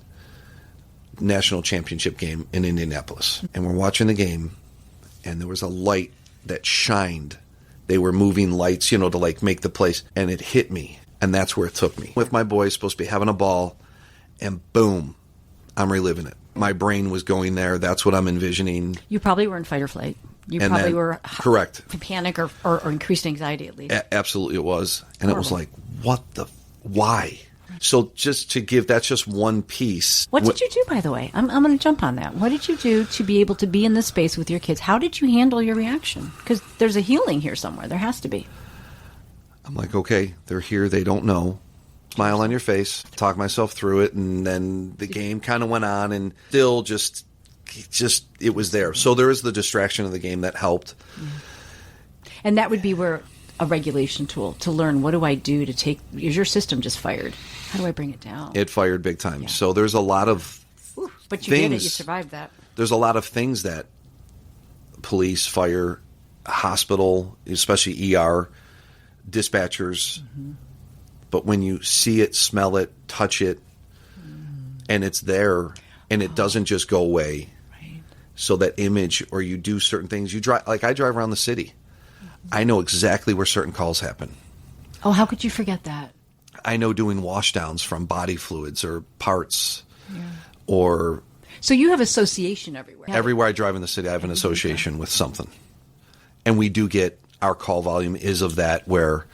national championship game in Indianapolis. And we're watching the game, and there was a light that shined. They were moving lights, to like make the place, and it hit me. And that's where it took me. With my boys, supposed to be having a ball, and boom, I'm reliving it. My brain was going there. That's what I'm envisioning. You probably were in fight or flight. You and probably then, were correct. Panic or increased anxiety at least. Absolutely it was. And Horrible. It was like, why? So just to give, that's just one piece. What did you do, by the way? I'm going to jump on that. What did you do to be able to be in this space with your kids? How did you handle your reaction? Because there's a healing here somewhere. There has to be. I'm like, okay, they're here. They don't know. Smile on your face. Talk myself through it. And then the game kind of went on, and still just it was there. So there is the distraction of the game that helped. And that would be where a regulation tool to learn, what do I do to take, is your system just fired? How do I bring it down? It fired big time. Yeah. So there's a lot of but you did it. You survived that. There's a lot of things that police, fire, hospital, especially ER, dispatchers, but when you see it, smell it, touch it, and it's there, and it doesn't just go away. Right. So that image, or you do certain things, you drive, like I drive around the city. I know exactly where certain calls happen. Oh, how could you forget that? I know doing washdowns from body fluids or parts or... So you have association everywhere. Everywhere I drive in the city, I have an association with something. And we do get, our call volume is of that, where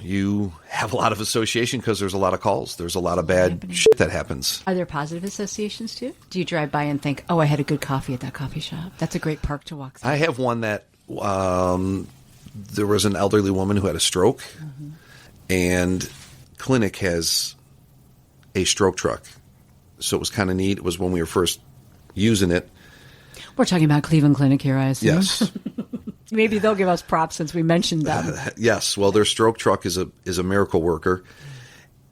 you have a lot of association because there's a lot of calls. There's a lot of bad shit that happens. Are there positive associations too? Do you drive by and think, oh, I had a good coffee at that coffee shop? That's a great park to walk through. I have one that there was an elderly woman who had a stroke, and clinic has a stroke truck. So it was kind of neat. It was when we were first using it. We're talking about Cleveland Clinic here, I assume. Yes. Maybe they'll give us props since we mentioned them. Yes. Well, their stroke truck is a miracle worker.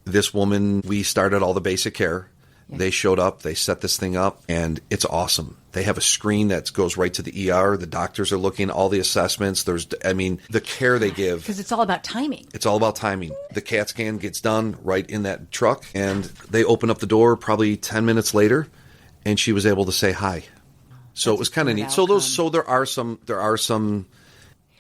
This woman, we started all the basic care. Yeah. They showed up. They set this thing up, and it's awesome. They have a screen that goes right to the ER. The doctors are looking, all the assessments. The care they give. Because it's all about timing. It's all about timing. The CAT scan gets done right in that truck, and they open up the door probably 10 minutes later, and she was able to say hi. So it was kind of neat. So there are some.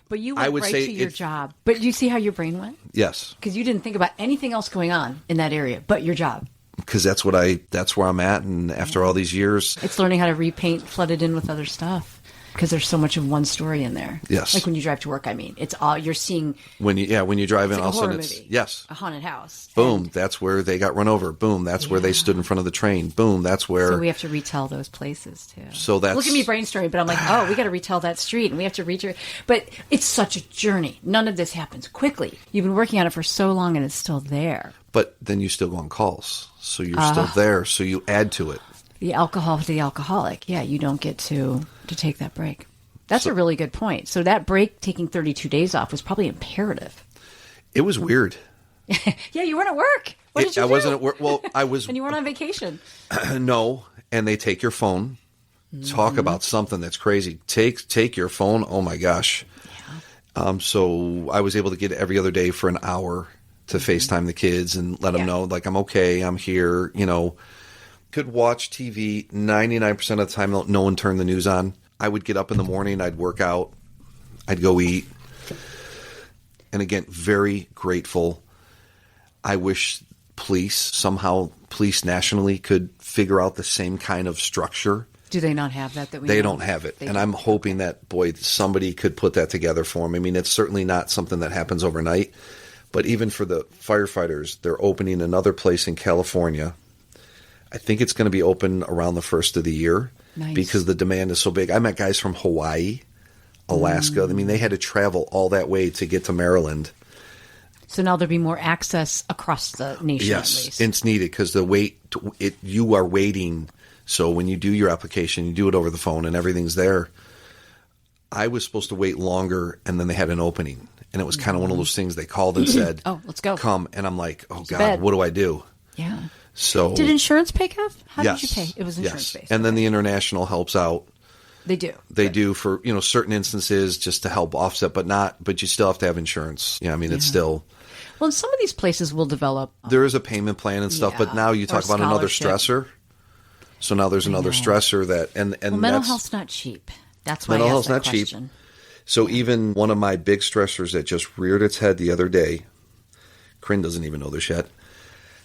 But you went I would right say to your job. But you see how your brain went? Yes. Because you didn't think about anything else going on in that area but your job. Because that's where I'm at. And after all these years. It's learning how to repaint, flood it in with other stuff. Because there's so much of one story in there. Yes. Like when you drive to work, I mean. It's all, you're seeing. When you drive in, like all of a sudden movie, yes. A haunted house. Boom, that's where they got run over. Boom, that's where they stood in front of the train. Boom, that's where. So we have to retell those places too. So that's. Look at me brainstorming, but I'm like, oh, we got to retell that street and we have to reach. But it's such a journey. None of this happens quickly. You've been working on it for so long and it's still there. But then you still go on calls. So you're still there. So you add to it. The alcohol to the alcoholic. Yeah, you don't get to take that break. That's a really good point. So that break, taking 32 days off, was probably imperative. It was weird. Yeah, you weren't at work. What did you do? I wasn't at work. Well, I was. And you weren't on vacation. No, and they take your phone. Talk about something that's crazy. Take your phone. Oh my gosh. Yeah. So I was able to get every other day for an hour to FaceTime the kids and let them know, like, I'm okay, I'm here. Could watch TV 99% of the time. No one turned the news on. I would get up in the morning, I'd work out, I'd go eat. And again, very grateful. I wish police nationally could figure out the same kind of structure. Do they not have that? They don't have it. And I'm hoping that, somebody could put that together for them. I mean, it's certainly not something that happens overnight. But even for the firefighters, they're opening another place in California. I think it's going to be open around the first of the year. Nice. Because the demand is so big. I met guys from Hawaii, Alaska. I mean, they had to travel all that way to get to Maryland. So now there'll be more access across the nation, at least. Yes, it's needed because you are waiting. So when you do your application, you do it over the phone and everything's there. I was supposed to wait longer, and then they had an opening. And it was kind of one of those things they called and said, oh, let's go. Come. And I'm like, oh, God, what do I do? Yeah. So did insurance pay, Kev? How yes, did you pay? It was insurance-based. And then the international helps out. They do. They do for, certain instances just to help offset, but you still have to have insurance. Yeah, I mean, it's still. Well, and some of these places will develop. There is a payment plan and stuff, but now you talk about another stressor. So now there's another stressor that, and mental health's not cheap. That's why mental I health's asked that not question. Cheap. So even one of my big stressors that just reared its head the other day, Corinne doesn't even know this yet.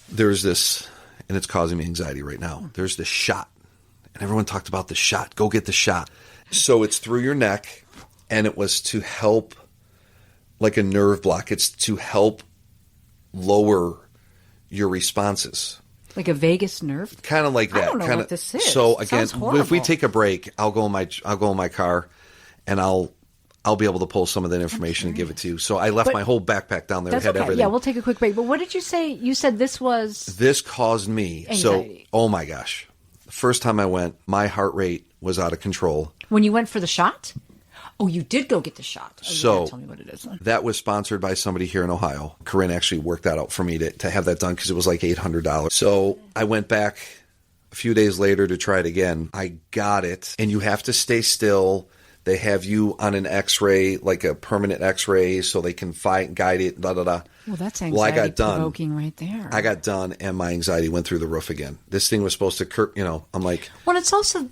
There's this, and it's causing me anxiety right now. There's this shot, and everyone talked about the shot. Go get the shot. So it's through your neck, and it was to help, like a nerve block. It's to help lower your responses. Like a vagus nerve? Kind of like that. I don't know what this is. So again, Sounds if we take a break, I'll go in my car, and I'll be able to pull some of that information and give it to you. So I left my whole backpack down there. That's had okay. everything. Yeah, we'll take a quick break. But what did you say? You said this caused me anxiety. So, oh my gosh. The first time I went, my heart rate was out of control. When you went for the shot? Oh, you did go get the shot. Oh, so tell me what it is. That was sponsored by somebody here in Ohio. Corinne actually worked that out for me to have that done because it was like $800. So I went back a few days later to try it again. I got it, and you have to stay still. They have you on an X-ray, like a permanent X-ray, so they can guide it, da, da, da. Well, that's anxiety provoking right there. I got done, and my anxiety went through the roof again. This thing was supposed to, I'm like... Well, it's also...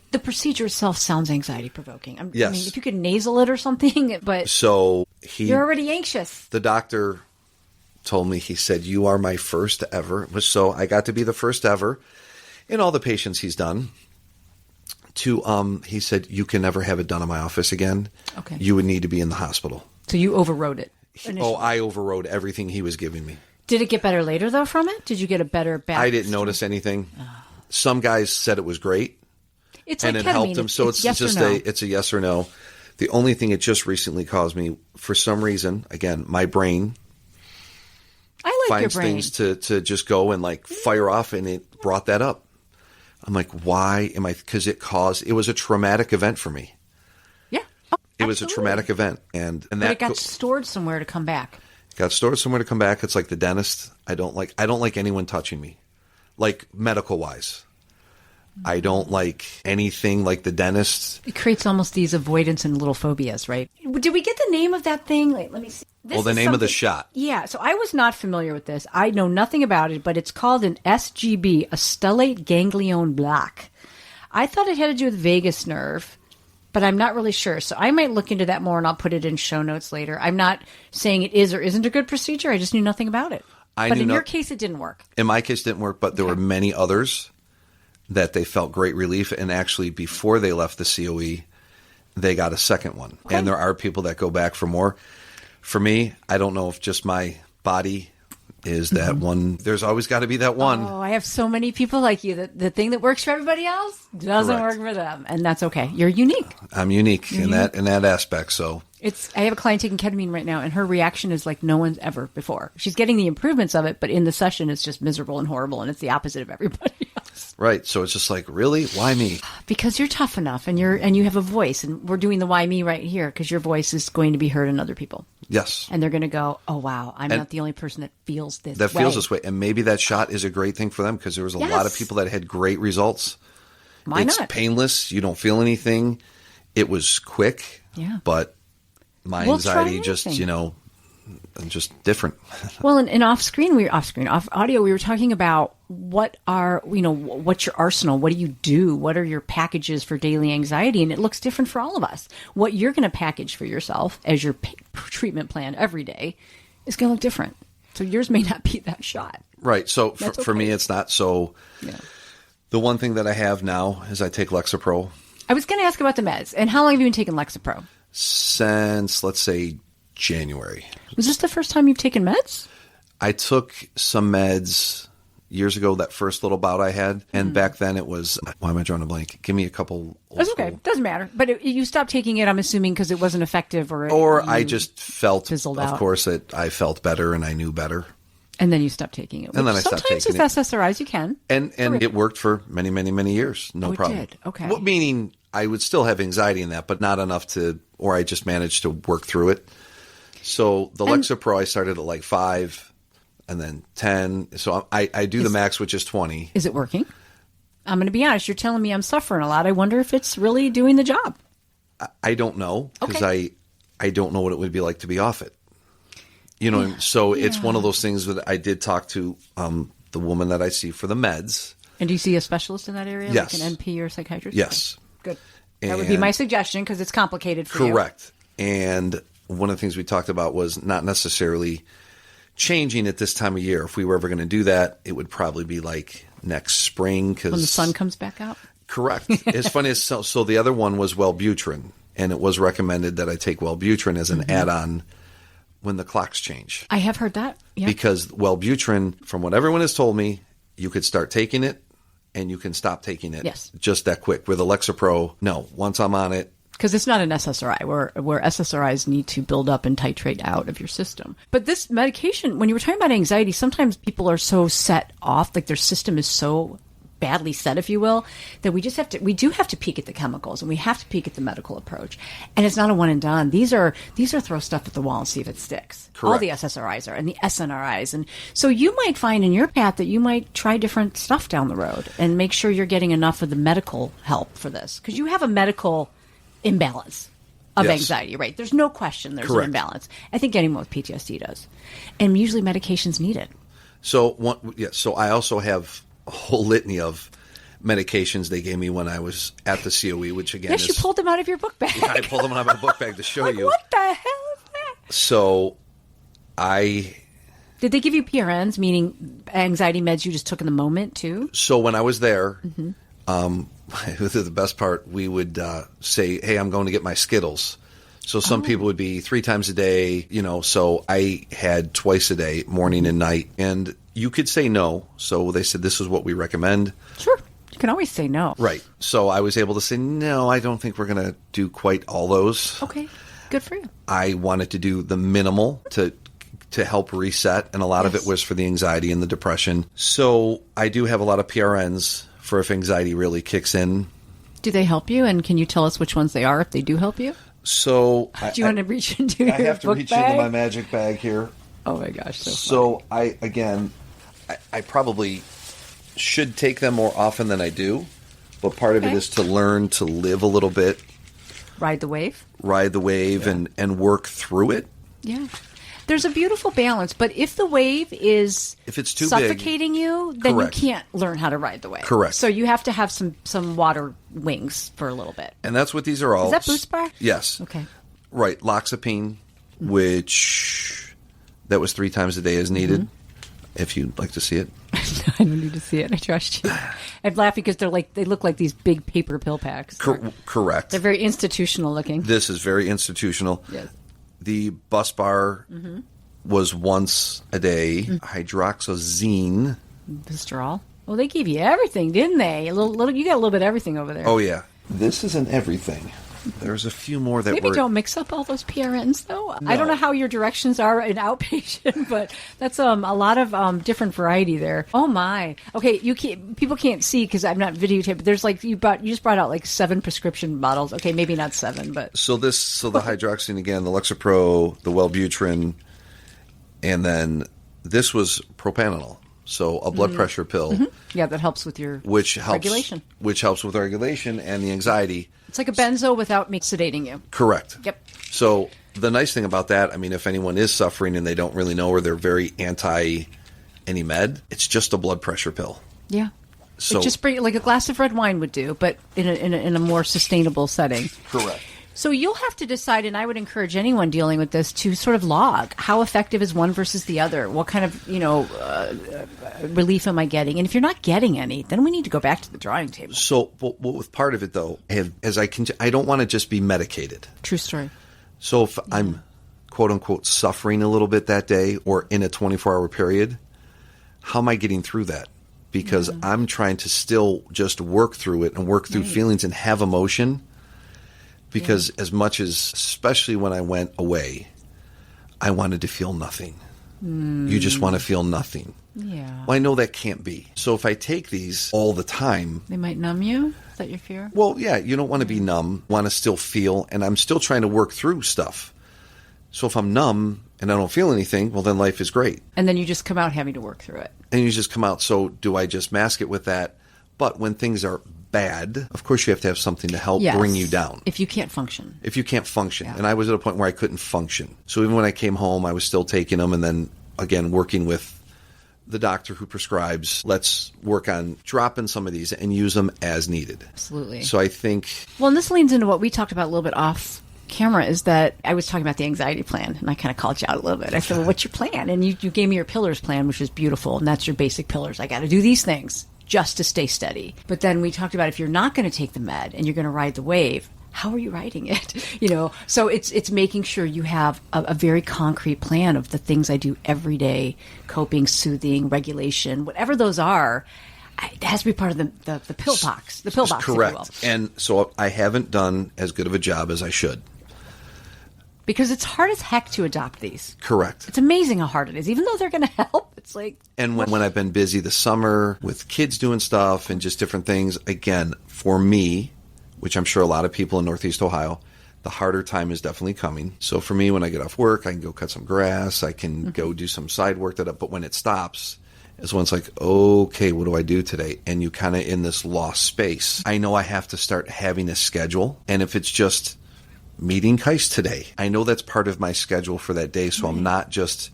The procedure itself sounds anxiety provoking. Yes. I mean, if you could nasal it or something, but... So you're already anxious. The doctor told me, he said, you are my first ever. So I got to be the first ever in all the patients he's done. He said, you can never have it done in my office again. Okay. You would need to be in the hospital. So you overrode it. I overrode everything he was giving me. Did it get better later, though, from it? Did you get a better back? I didn't notice anything. Oh. Some guys said it was great. It's and like it helped them. So it's yes just it's a yes or no. The only thing it just recently caused me, for some reason, again, my brain finds things to just go and like fire off, and it brought that up. I'm like, why am I? Because it was a traumatic event for me. Yeah. It was a traumatic event, and but that it got stored somewhere to come back. Got stored somewhere to come back. It's like the dentist. I don't like anyone touching me, like medical wise. I don't like anything like the dentist. It creates almost these avoidance and little phobias, right? Did we get the name of that thing? Let me see. The name of the shot. Yeah, so I was not familiar with this. I know nothing about it, but it's called an SGB, a stellate ganglion block. I thought it had to do with vagus nerve, but I'm not really sure. So I might look into that more, and I'll put it in show notes later. I'm not saying it is or isn't a good procedure. I just knew nothing about it. But in your case, it didn't work. In my case, it didn't work, but there were many others that they felt great relief. And actually, before they left the COE, they got a second one. Okay. And there are people that go back for more. For me, I don't know if just my body is that one. There's always got to be that one. Oh, I have so many people like you that the thing that works for everybody else doesn't work for them. And that's okay. You're unique. I'm unique in that aspect. So I have a client taking ketamine right now, and her reaction is like no one's ever before. She's getting the improvements of it, but in the session, it's just miserable and horrible, and it's the opposite of everybody else. Right. So it's just like, really? Why me? Because you're tough enough, and you have a voice, and we're doing the why me right here because your voice is going to be heard in other people. Yes. And they're going to go, oh, wow, I'm not the only person that feels this way. That feels this way. And maybe that shot is a great thing for them because there was a lot of people that had great results. Why not? It's painless. You don't feel anything. It was quick. Yeah. But my anxiety just, just different. Well, and off audio, we were talking about what's your arsenal? What do you do? What are your packages for daily anxiety? And it looks different for all of us. What you're going to package for yourself as your treatment plan every day is going to look different. So yours may not be that shot. Right. So for me, it's not. So the one thing that I have now is I take Lexapro. I was going to ask about the meds. And how long have you been taking Lexapro? Since, let's say, January. Was this the first time you've taken meds? I took some meds years ago, that first little bout I had. And back then it was, why am I drawing a blank? Give me a couple. That's okay. Doesn't matter. But you stopped taking it, I'm assuming, because it wasn't effective or I just felt, fizzled of out. Course, that I felt better and I knew better. And then you stopped taking it. And then I stopped taking it. Sometimes with SSRIs you can. And it worked for many, many, many years. No problem. It did? Okay. Well, meaning I would still have anxiety in that, but not enough or I just managed to work through it. So the Lexapro, I started at like 5 and then 10. So I do the max, which is 20. Is it working? I'm going to be honest. You're telling me I'm suffering a lot. I wonder if it's really doing the job. I don't know because I don't know what it would be like to be off it. So it's one of those things that I did talk to the woman that I see for the meds. And do you see a specialist in that area? Yes. Like an NP or a psychiatrist? Yes. Okay. Good. That would be my suggestion because it's complicated for you. Correct. And one of the things we talked about was not necessarily changing at this time of year. If we were ever going to do that, it would probably be like next spring. When the sun comes back out? Correct. As funny as so the other one was Wellbutrin, and it was recommended that I take Wellbutrin as an add-on when the clocks change. I have heard that. Yeah. Because Wellbutrin, from what everyone has told me, you could start taking it and you can stop taking it just that quick. With a Lexapro, no. Once I'm on it. Because it's not an SSRI, where SSRIs need to build up and titrate out of your system. But this medication, when you were talking about anxiety, sometimes people are so set off, like their system is so badly set, if you will, that we do have to peek at the chemicals and we have to peek at the medical approach. And it's not a one and done. These are throw stuff at the wall and see if it sticks. Correct. All the SSRIs are and the SNRIs. And so you might find in your path that you might try different stuff down the road and make sure you're getting enough of the medical help for this. Because you have a medical imbalance of anxiety, right? There's no question there's an imbalance. I think anyone with PTSD does. And usually medication's needed. So I also have a whole litany of medications they gave me when I was at the COE, which again you pulled them out of your book bag. Yeah, I pulled them out of my book bag to show you. What the hell is that? So Did they give you PRNs, meaning anxiety meds you just took in the moment too? So when I was there, the best part, we would say, hey, I'm going to get my Skittles. So some people would be 3 times a day, so I had twice a day, morning and night. And you could say no. So they said, this is what we recommend. Sure. You can always say no. Right. So I was able to say, no, I don't think we're going to do quite all those. Okay. Good for you. I wanted to do the minimal to help reset. And a lot of it was for the anxiety and the depression. So I do have a lot of PRNs for if anxiety really kicks in. Do they help you? And can you tell us which ones they are if they do help you? So do you want to reach into your I have to book reach bag? into my magic bag here. Oh my gosh! So I probably should take them more often than I do, but part of it is to learn to live a little bit, ride the wave, and work through it. Yeah. There's a beautiful balance, but if the wave is If it's too suffocating you, then Correct. you can't learn how to ride the wave. Correct. So you have to have some water wings for a little bit. And that's what these are all. Is that Boost Bar? Yes. Okay. Right. Loxapine, which that was 3 times a day as needed. If you'd like to see it. I don't need to see it. I trust you. I'm laughing because they look like these big paper pill packs. Correct. They're very institutional looking. This is very institutional. Yes. The bus bar was once a day. Hydroxyzine. Vistrol. Well, they gave you everything, didn't they? A little. You got a little bit of everything over there. Oh, yeah. This isn't everything. There's a few more that Maybe were... don't mix up all those PRNs, though. No. I don't know how your directions are in outpatient, but that's a lot of different variety there. Oh my! Okay, people can't see because I'm not videotaped. But there's you just brought out like 7 prescription bottles. Okay, maybe not 7, but So the hydroxyzine again, the Lexapro, the Wellbutrin, and then this was propanol. So a blood pressure pill, yeah, that helps with your which helps regulation. Which helps with regulation and the anxiety. It's like a benzo without me sedating you. Correct. Yep. So the nice thing about that, I mean, if anyone is suffering and they don't really know or they're very anti any med, it's just a blood pressure pill. Yeah. So It just bring like a glass of red wine would do, but in a more sustainable setting. correct. So you'll have to decide, and I would encourage anyone dealing with this to sort of log how effective is one versus the other. What kind of relief am I getting? And if you're not getting any, then we need to go back to the drawing table. So, but with part of it though, I don't want to just be medicated. True story. So if I'm quote unquote suffering a little bit that day or in a 24-hour period, how am I getting through that? Because I'm trying to still just work through it and work through feelings and have emotion. Because as much as, especially when I went away, I wanted to feel nothing. You just want to feel nothing. Yeah. Well, I know that can't be. So if I take these all the time, They might numb you? Is that your fear? well, yeah, you don't want to be numb, want to still feel, and I'm still trying to work through stuff. So if I'm numb and I don't feel anything, well, then life is great. And then you just come out having to work through it. And you just come out, so do I just mask it with that? But when things are bad, of course you have to have something to help Yes. bring you down. If you can't function. If you can't function. Yeah. And I was at a point where I couldn't function. So even when I came home, I was still taking them and then, again, working with the doctor who prescribes, let's work on dropping some of these and use them as needed. Absolutely. So I think... Well, and this leans into what we talked about a little bit off camera, is that I was talking about the anxiety plan, and I kind of called you out a little bit. I said, well, what's your plan? And you gave me your pillars plan, which is beautiful, and that's your basic pillars. I got to do these things just to stay steady. But then we talked about if you're not going to take the med and you're going to ride the wave, how are you riding it? So it's making sure you have a very concrete plan of the things I do every day: coping, soothing, regulation, whatever those are. It has to be part of the pill box. The pill box, Correct. if you will. And so I haven't done as good of a job as I should. Because it's hard as heck to adopt these. Correct. It's amazing how hard it is, even though they're going to help. It's like, And when I've been busy this summer with kids doing stuff and just different things, again, for me, which I'm sure a lot of people in Northeast Ohio, the harder time is definitely coming. So for me, when I get off work, I can go cut some grass. I can go do some side work. But when it stops, is when it's like, okay, what do I do today? And you kind of in this lost space. I know I have to start having a schedule. And if it's just meeting Kais today, I know that's part of my schedule for that day. So I'm not just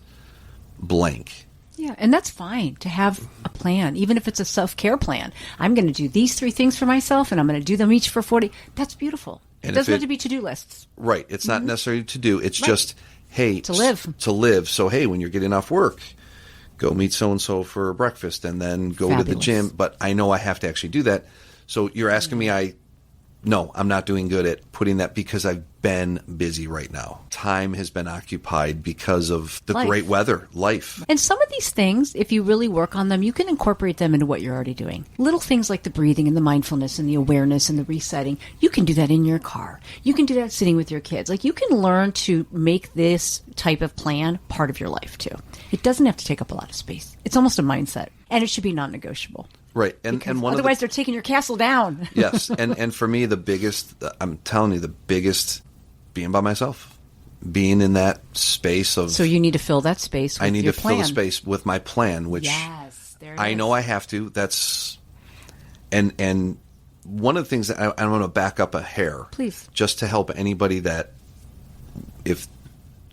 blank. yeah, and that's fine to have a plan, even if it's a self-care plan. I'm going to do these 3 things for myself, and I'm going to do them each for 40. That's beautiful. And It doesn't if have to be to-do lists. Right. It's not necessarily to do. It's just, hey. To live. To live. So, hey, when you're getting off work, go meet so-and-so for breakfast and then go to the Fabulous. gym. But I know I have to actually do that. So you're asking me, no, I'm not doing good at putting that because I've been busy right now. Time has been occupied because of the Life. great weather, life. And some of these things, if you really work on them, you can incorporate them into what you're already doing. Little things like the breathing and the mindfulness and the awareness and the resetting, you can do that in your car. You can do that sitting with your kids. Like, you can learn to make this type of plan part of your life too. It doesn't have to take up a lot of space. It's almost a mindset, and it should be non-negotiable. Right. And one Otherwise, of they're taking your castle down. yes. And for me, the biggest, I'm telling you, the biggest, being by myself, being in that space of. So you need to fill that space with I need your to plan. fill a space with my plan, which Yes, there it I is. know I have to. That's and one of the things that I'm going to back up a hair, Please. just to help anybody that if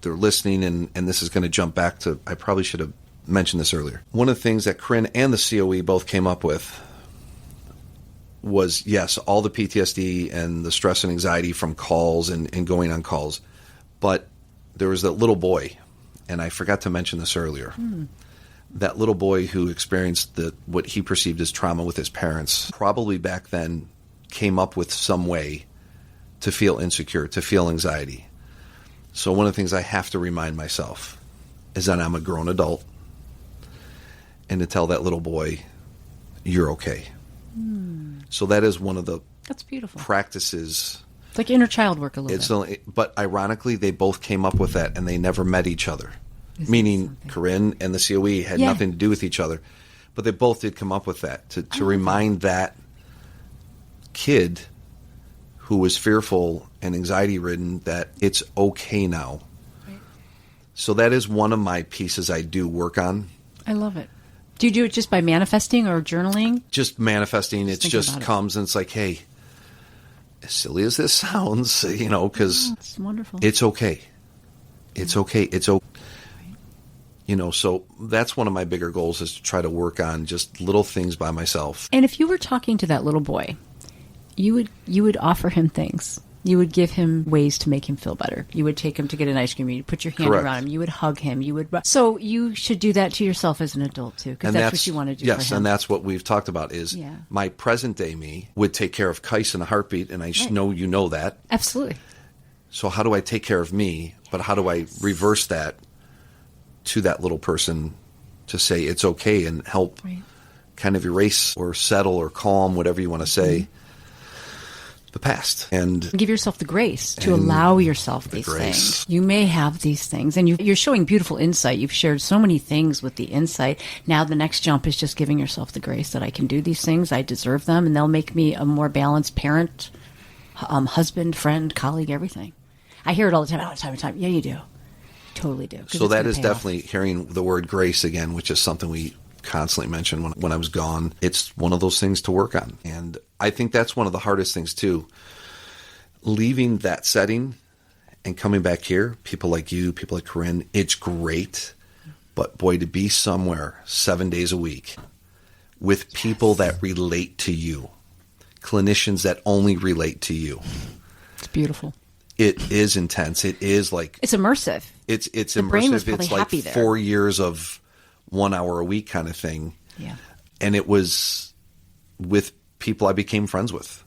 they're listening, and this is going to jump back to, I probably should have mentioned this earlier. One of the things that Corinne and the COE both came up with was, yes, all the PTSD and the stress and anxiety from calls and going on calls. But there was that little boy, and I forgot to mention this earlier, that little boy who experienced what he perceived as trauma with his parents, probably back then came up with some way to feel insecure, to feel anxiety. So one of the things I have to remind myself is that I'm a grown adult, and to tell that little boy, you're okay. So that is one of the That's beautiful. practices. It's like inner child work a little bit. But ironically, they both came up with that, and they never met each other. Meaning Corinne and the COE had nothing to do with each other. But they both did come up with that, to remind that kid who was fearful and anxiety-ridden that it's okay now. Right. So that is one of my pieces I do work on. I love it. Do you do it just by manifesting or journaling? Just manifesting. It just comes and it's like, hey, as silly as this sounds, because it's wonderful. It's okay. It's okay. It's okay. So that's one of my bigger goals, is to try to work on just little things by myself. And if you were talking to that little boy, you would offer him things. You would give him ways to make him feel better. You would take him to get an ice cream. You'd put your hand around him. You would hug him. So you should do that to yourself as an adult too, because that's what you want to do. Yes, for him. and that's what we've talked about. Is my present day me would take care of Kais in a heartbeat, and I know you know that. Absolutely. So how do I take care of me? But how do I reverse that to that little person to say it's okay and help kind of erase or settle or calm, whatever you want to say, the past. And give yourself the grace to allow yourself these things. You may have these things, and you're showing beautiful insight. You've shared so many things with the insight. Now the next jump is just giving yourself the grace that I can do these things. I deserve them, and they'll make me a more balanced parent, husband, friend, colleague, everything. I hear it all the time. Yeah, you do. Totally do. So that is definitely hearing the word grace again, which is something we constantly mention when I was gone. It's one of those things to work on. And I think that's one of the hardest things too. Leaving that setting and coming back here, people like you, people like Corinne, it's great. But boy, to be somewhere 7 days a week with people that relate to you, clinicians that only relate to you. It's beautiful. It is intense. It is like... It's immersive. It's the immersive. Brain was probably it's like happy there. 4 years of 1 hour a week kind of thing. Yeah. And it was with people I became friends with.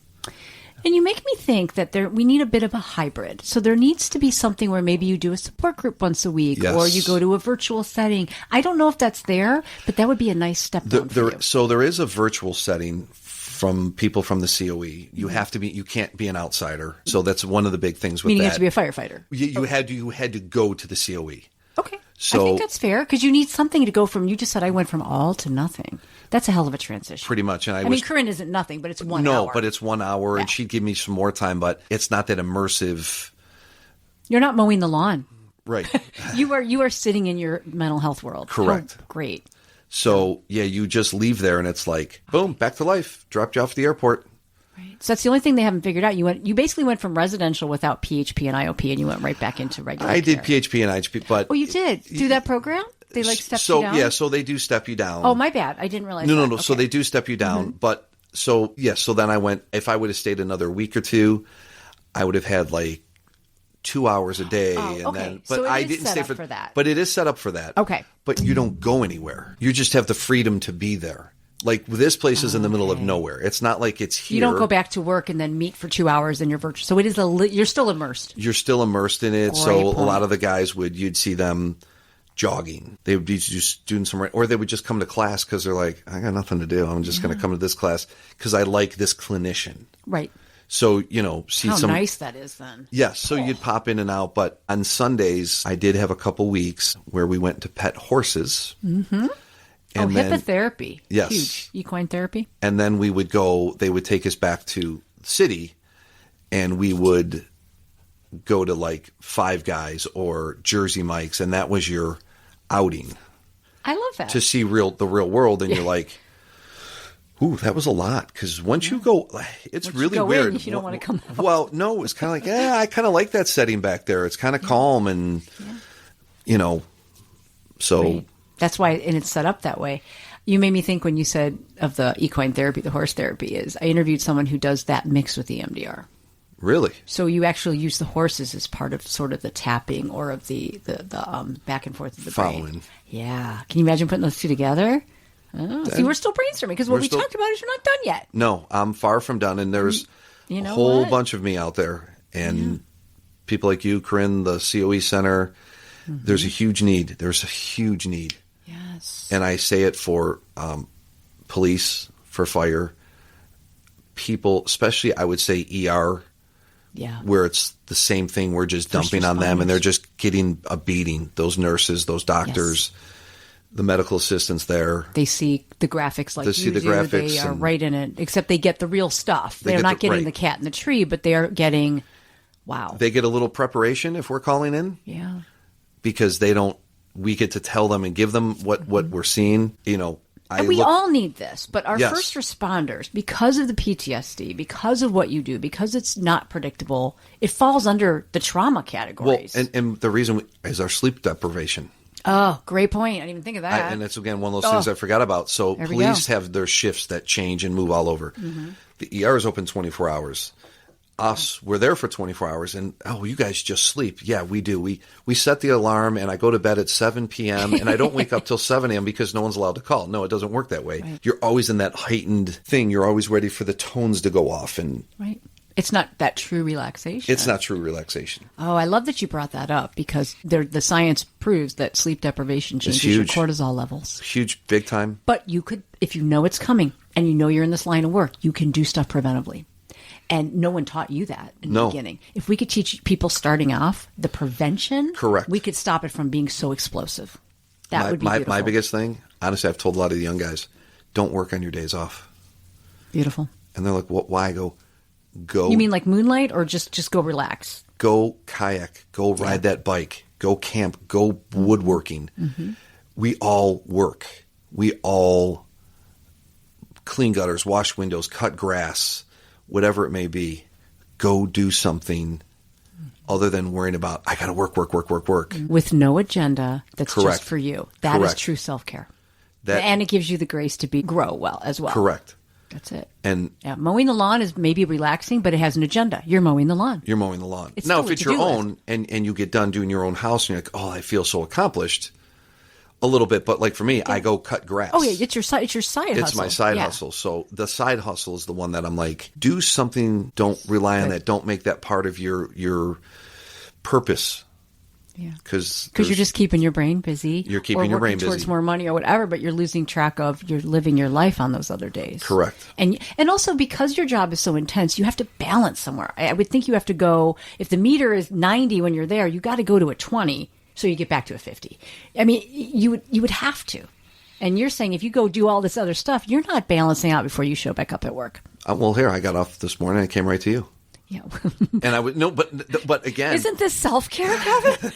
And you make me think that we need a bit of a hybrid. So there needs to be something where maybe you do a support group once a week, or you go to a virtual setting. I don't know if that's there, but that would be a nice step down for you. So there is a virtual setting from people from the COE. You have to be. You can't be an outsider. So that's one of the big things with Meaning that. you have to be a firefighter. You had to go to the COE. Okay. So, I think that's fair, because you need something to go from. You just said I went from all to nothing. That's a hell of a transition. Pretty much. And I mean, Corinne isn't nothing, but it's 1 hour. No, but it's 1 hour, and she'd give me some more time, but it's not that immersive. You're not mowing the lawn. Right. You are sitting in your mental health world. Correct. Oh, great. So, you just leave there, and it's like, boom, back to life. Dropped you off at the airport. Right. So that's the only thing they haven't figured out. You basically went from residential without PHP and IOP, and you went right back into regular I did care. PHP and IHP, but... Oh, you did? Through that program? They step you down? Yeah, so they do step you down. Oh, my bad. I didn't realize No. Okay. So they do step you down. But, so then I went, if I would have stayed another week or two, I would have had like 2 hours a day. Oh, okay. But So I it is didn't set stay up for that. But it is set up for that. Okay. But you don't go anywhere. You just have the freedom to be there. Like, this place is in the middle of nowhere. It's not like it's here. You don't go back to work and then meet for 2 hours and you're virtual. So it is you're still immersed. You're still immersed in it. Great So point. a lot of the guys you'd see them jogging. They would be just doing or they would just come to class because they're like, I got nothing to do. I'm just going to come to this class because I like this clinician. Right. So, see How some nice that is then. Yes. So you'd pop in and out. But on Sundays, I did have a couple weeks where we went to pet horses. Mm-hmm. And hippotherapy. Yes. Huge. Equine therapy. And then they would take us back to the city, and we would go to like Five Guys or Jersey Mike's, and that was your outing. I love that. To see the real world, and you're like, Ooh, that was a lot. Because once you go, it's Once you really go weird. in, you don't want to come out. Well, no, it's kind of like, I kind of like that setting back there. It's kind of calm and, so. Right. That's why, and it's set up that way. You made me think when you said of the equine therapy, the horse therapy is, I interviewed someone who does that mixed with the EMDR. Really? So you actually use the horses as part of sort of the tapping or of the back and forth of the brain. Following. Yeah. Can you imagine putting those two together? Oh, see, we're still brainstorming because what we talked about is you're not done yet. No, I'm far from done. And there's You know a whole what? bunch of me out there. And people like you, Corinne, the COE Center, there's a huge need. There's a huge need. Yes. And I say it for police, for fire, people, especially I would say ER, where it's the same thing. We're just dumping on them and they're just getting a beating. Those nurses, those doctors, the medical assistants there. They see the graphics like They see the graphics They are and- right in it, except they get the real stuff. They They're get not getting right. the cat in the tree, but they are getting, wow. They get a little preparation if we're calling in. Yeah. Because we get to tell them and give them what we're seeing. And we all need this, but our Yes. first responders, because of the PTSD, because of what you do, because it's not predictable, it falls under the trauma Well, categories. and the reason is our sleep deprivation. Oh, great point. I didn't even think of that. And it's, again, one of those things I forgot about. So There we police go. have their shifts that change and move all over. The ER is open 24 hours. Us, we're there for 24 hours. And, you guys just sleep. Yeah, we do. We set the alarm, and I go to bed at 7 p.m., and I don't wake up till 7 a.m. because no one's allowed to call. No, it doesn't work that way. Right. You're always in that heightened thing. You're always ready for the tones to go off. And Right. It's not that true relaxation. it's not true relaxation. Oh, I love that you brought that up because the science proves that sleep deprivation changes your huge. cortisol levels. Huge, big time. But you could, if you know it's coming and you know you're in this line of work, you can do stuff preventively. And no one taught you that in the beginning. If we could teach people starting off the prevention, Correct. we could stop it from being so explosive. That would be beautiful. My biggest thing, honestly, I've told a lot of the young guys, don't work on your days off. Beautiful. And they're like, "What? Why?" I go, go. You mean like moonlight or just go relax? Go kayak, go ride that bike, go camp, go woodworking. We all work. We all clean gutters, wash windows, cut grass, whatever it may be. Go do something other than worrying about, I got to work. With no agenda that's Correct. just for you. That is Correct. true self-care. That- And it gives you the grace to grow well as well. Correct. That's it. And Mowing the lawn is maybe relaxing, but it has an agenda. You're mowing the lawn. you're mowing the lawn. It's Now, still if a it's your to-do own and you get done doing your own house and you're like, I feel so accomplished, a little bit. But like for me, I go cut grass. Oh, yeah, it's your side hustle. It's my side hustle. So the side hustle is the one that I'm like, do something. Don't rely on that. Don't make that part of your purpose. Yeah. Because You're just keeping your brain busy. You're keeping or your brain working towards busy. more money or whatever, but you're losing track of you're living your life on those other days. Correct. And also because your job is so intense, you have to balance somewhere. I would think you have to go, if the meter is 90 when you're there, you got to go to a 20 so you get back to a 50. I mean, you would have to. And you're saying if you go do all this other stuff, you're not balancing out before you show back up at work. well, here I got off this morning. I came right to you, Yeah. and I would no, but again, Isn't this self-care, Kevin?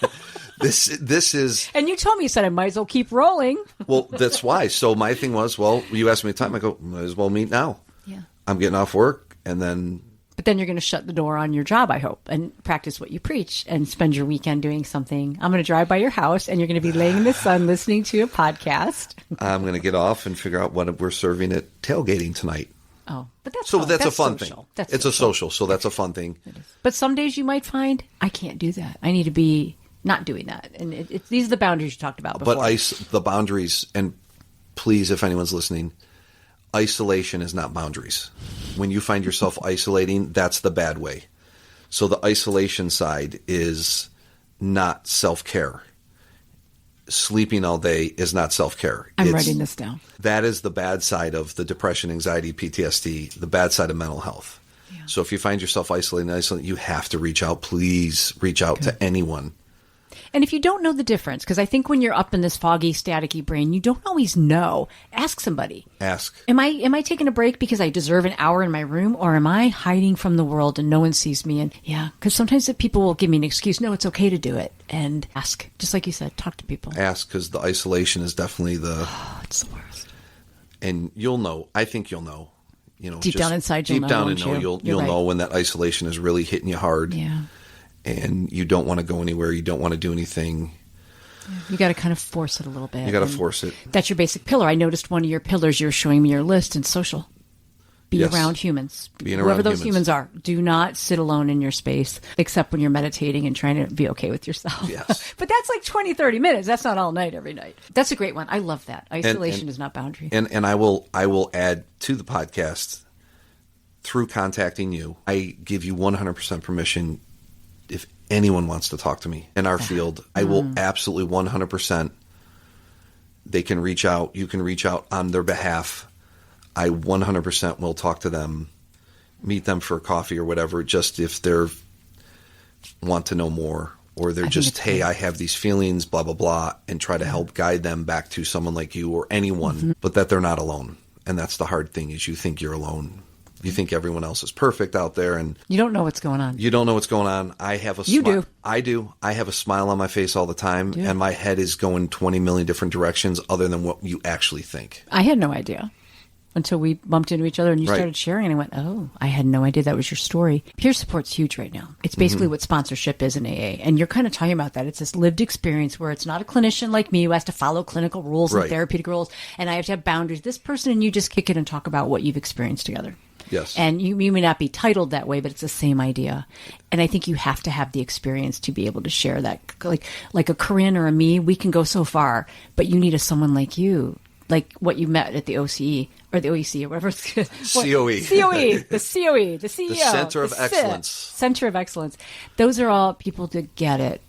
this is And you told me, you said I might as well keep rolling. well. That's why. So my thing was, you asked me the time. I go, might as well meet now. Yeah. I'm getting off work, and then. But then you're going to shut the door on your job, I hope, and practice what you preach and spend your weekend doing something. I'm going to drive by your house and you're going to be laying in the sun listening to a podcast. I'm going to get off and figure out what we're serving at tailgating tonight. Oh, but that's So fun. that's a fun social. thing. It's a social, so that's a fun thing. But some days you might find, I can't do that. I need to be not doing that. And these are the boundaries you talked about before. But the boundaries, and please, if anyone's listening, isolation is not boundaries. When you find yourself isolating, that's the bad way. So the isolation side is not self-care. Sleeping all day is not self-care. I'm writing this down. That is the bad side of the depression, anxiety, PTSD, the bad side of mental health. Yeah. So if you find yourself isolating, you have to reach out. Please reach out to anyone. And if you don't know the difference, because I think when you're up in this foggy, staticky brain, you don't always know. Ask somebody. Ask. Am I taking a break because I deserve an hour in my room, or am I hiding from the world and no one sees me? And yeah, because sometimes the people will give me an excuse. No, it's okay to do it. And ask, just like you said, talk to people. Ask, because the isolation is definitely Oh, it's the worst. And you'll know. I think you'll know. Deep down inside, you'll know. Deep down won't and know. you? You'll right. know when that isolation is really hitting you hard. Yeah. And you don't want to go anywhere. You don't want to do anything. You got to kind of force it a little bit. You got to force it. That's your basic pillar. I noticed one of your pillars. You were showing me your list in social. Be Yes. around humans. Being Whoever around those humans. humans are. Do not sit alone in your space, except when you're meditating and trying to be okay with yourself. Yes. But that's like 20, 30 minutes. That's not all night, every night. That's a great one. I love that. Isolation is not boundary. And I will add to the podcast, through contacting you, I give you 100% permission. If anyone wants to talk to me in our field, I will absolutely 100%. They can reach out. You can reach out on their behalf. I 100% will talk to them, meet them for coffee or whatever, just if they're want to know more, or they're just, hey, I have these feelings, blah, blah, blah, and try to help guide them back to someone like you or anyone, but that they're not alone. And that's the hard thing, is you think you're alone. You think everyone else is perfect out there, and You don't know what's going on. you don't know what's going on. I have a You do. I do. I have a smile on my face all the time, and my head is going 20 million different directions other than what you actually think. I had no idea until we bumped into each other and you Right. started sharing, and I went, oh, I had no idea that was your story. Peer support's huge right now. It's basically what sponsorship is in AA. And you're kind of talking about that. It's this lived experience where it's not a clinician like me who has to follow clinical rules and Right. therapeutic rules, and I have to have boundaries. This person and you just kick it and talk about what you've experienced together. Yes. And you may not be titled that way, but it's the same idea. And I think you have to have the experience to be able to share that. Like a Corinne or a me, we can go so far, but you need someone like you, like what you met at the OCE or the OEC or whatever. COE. The CEO. The Center of Excellence. Center of Excellence. Those are all people to get it.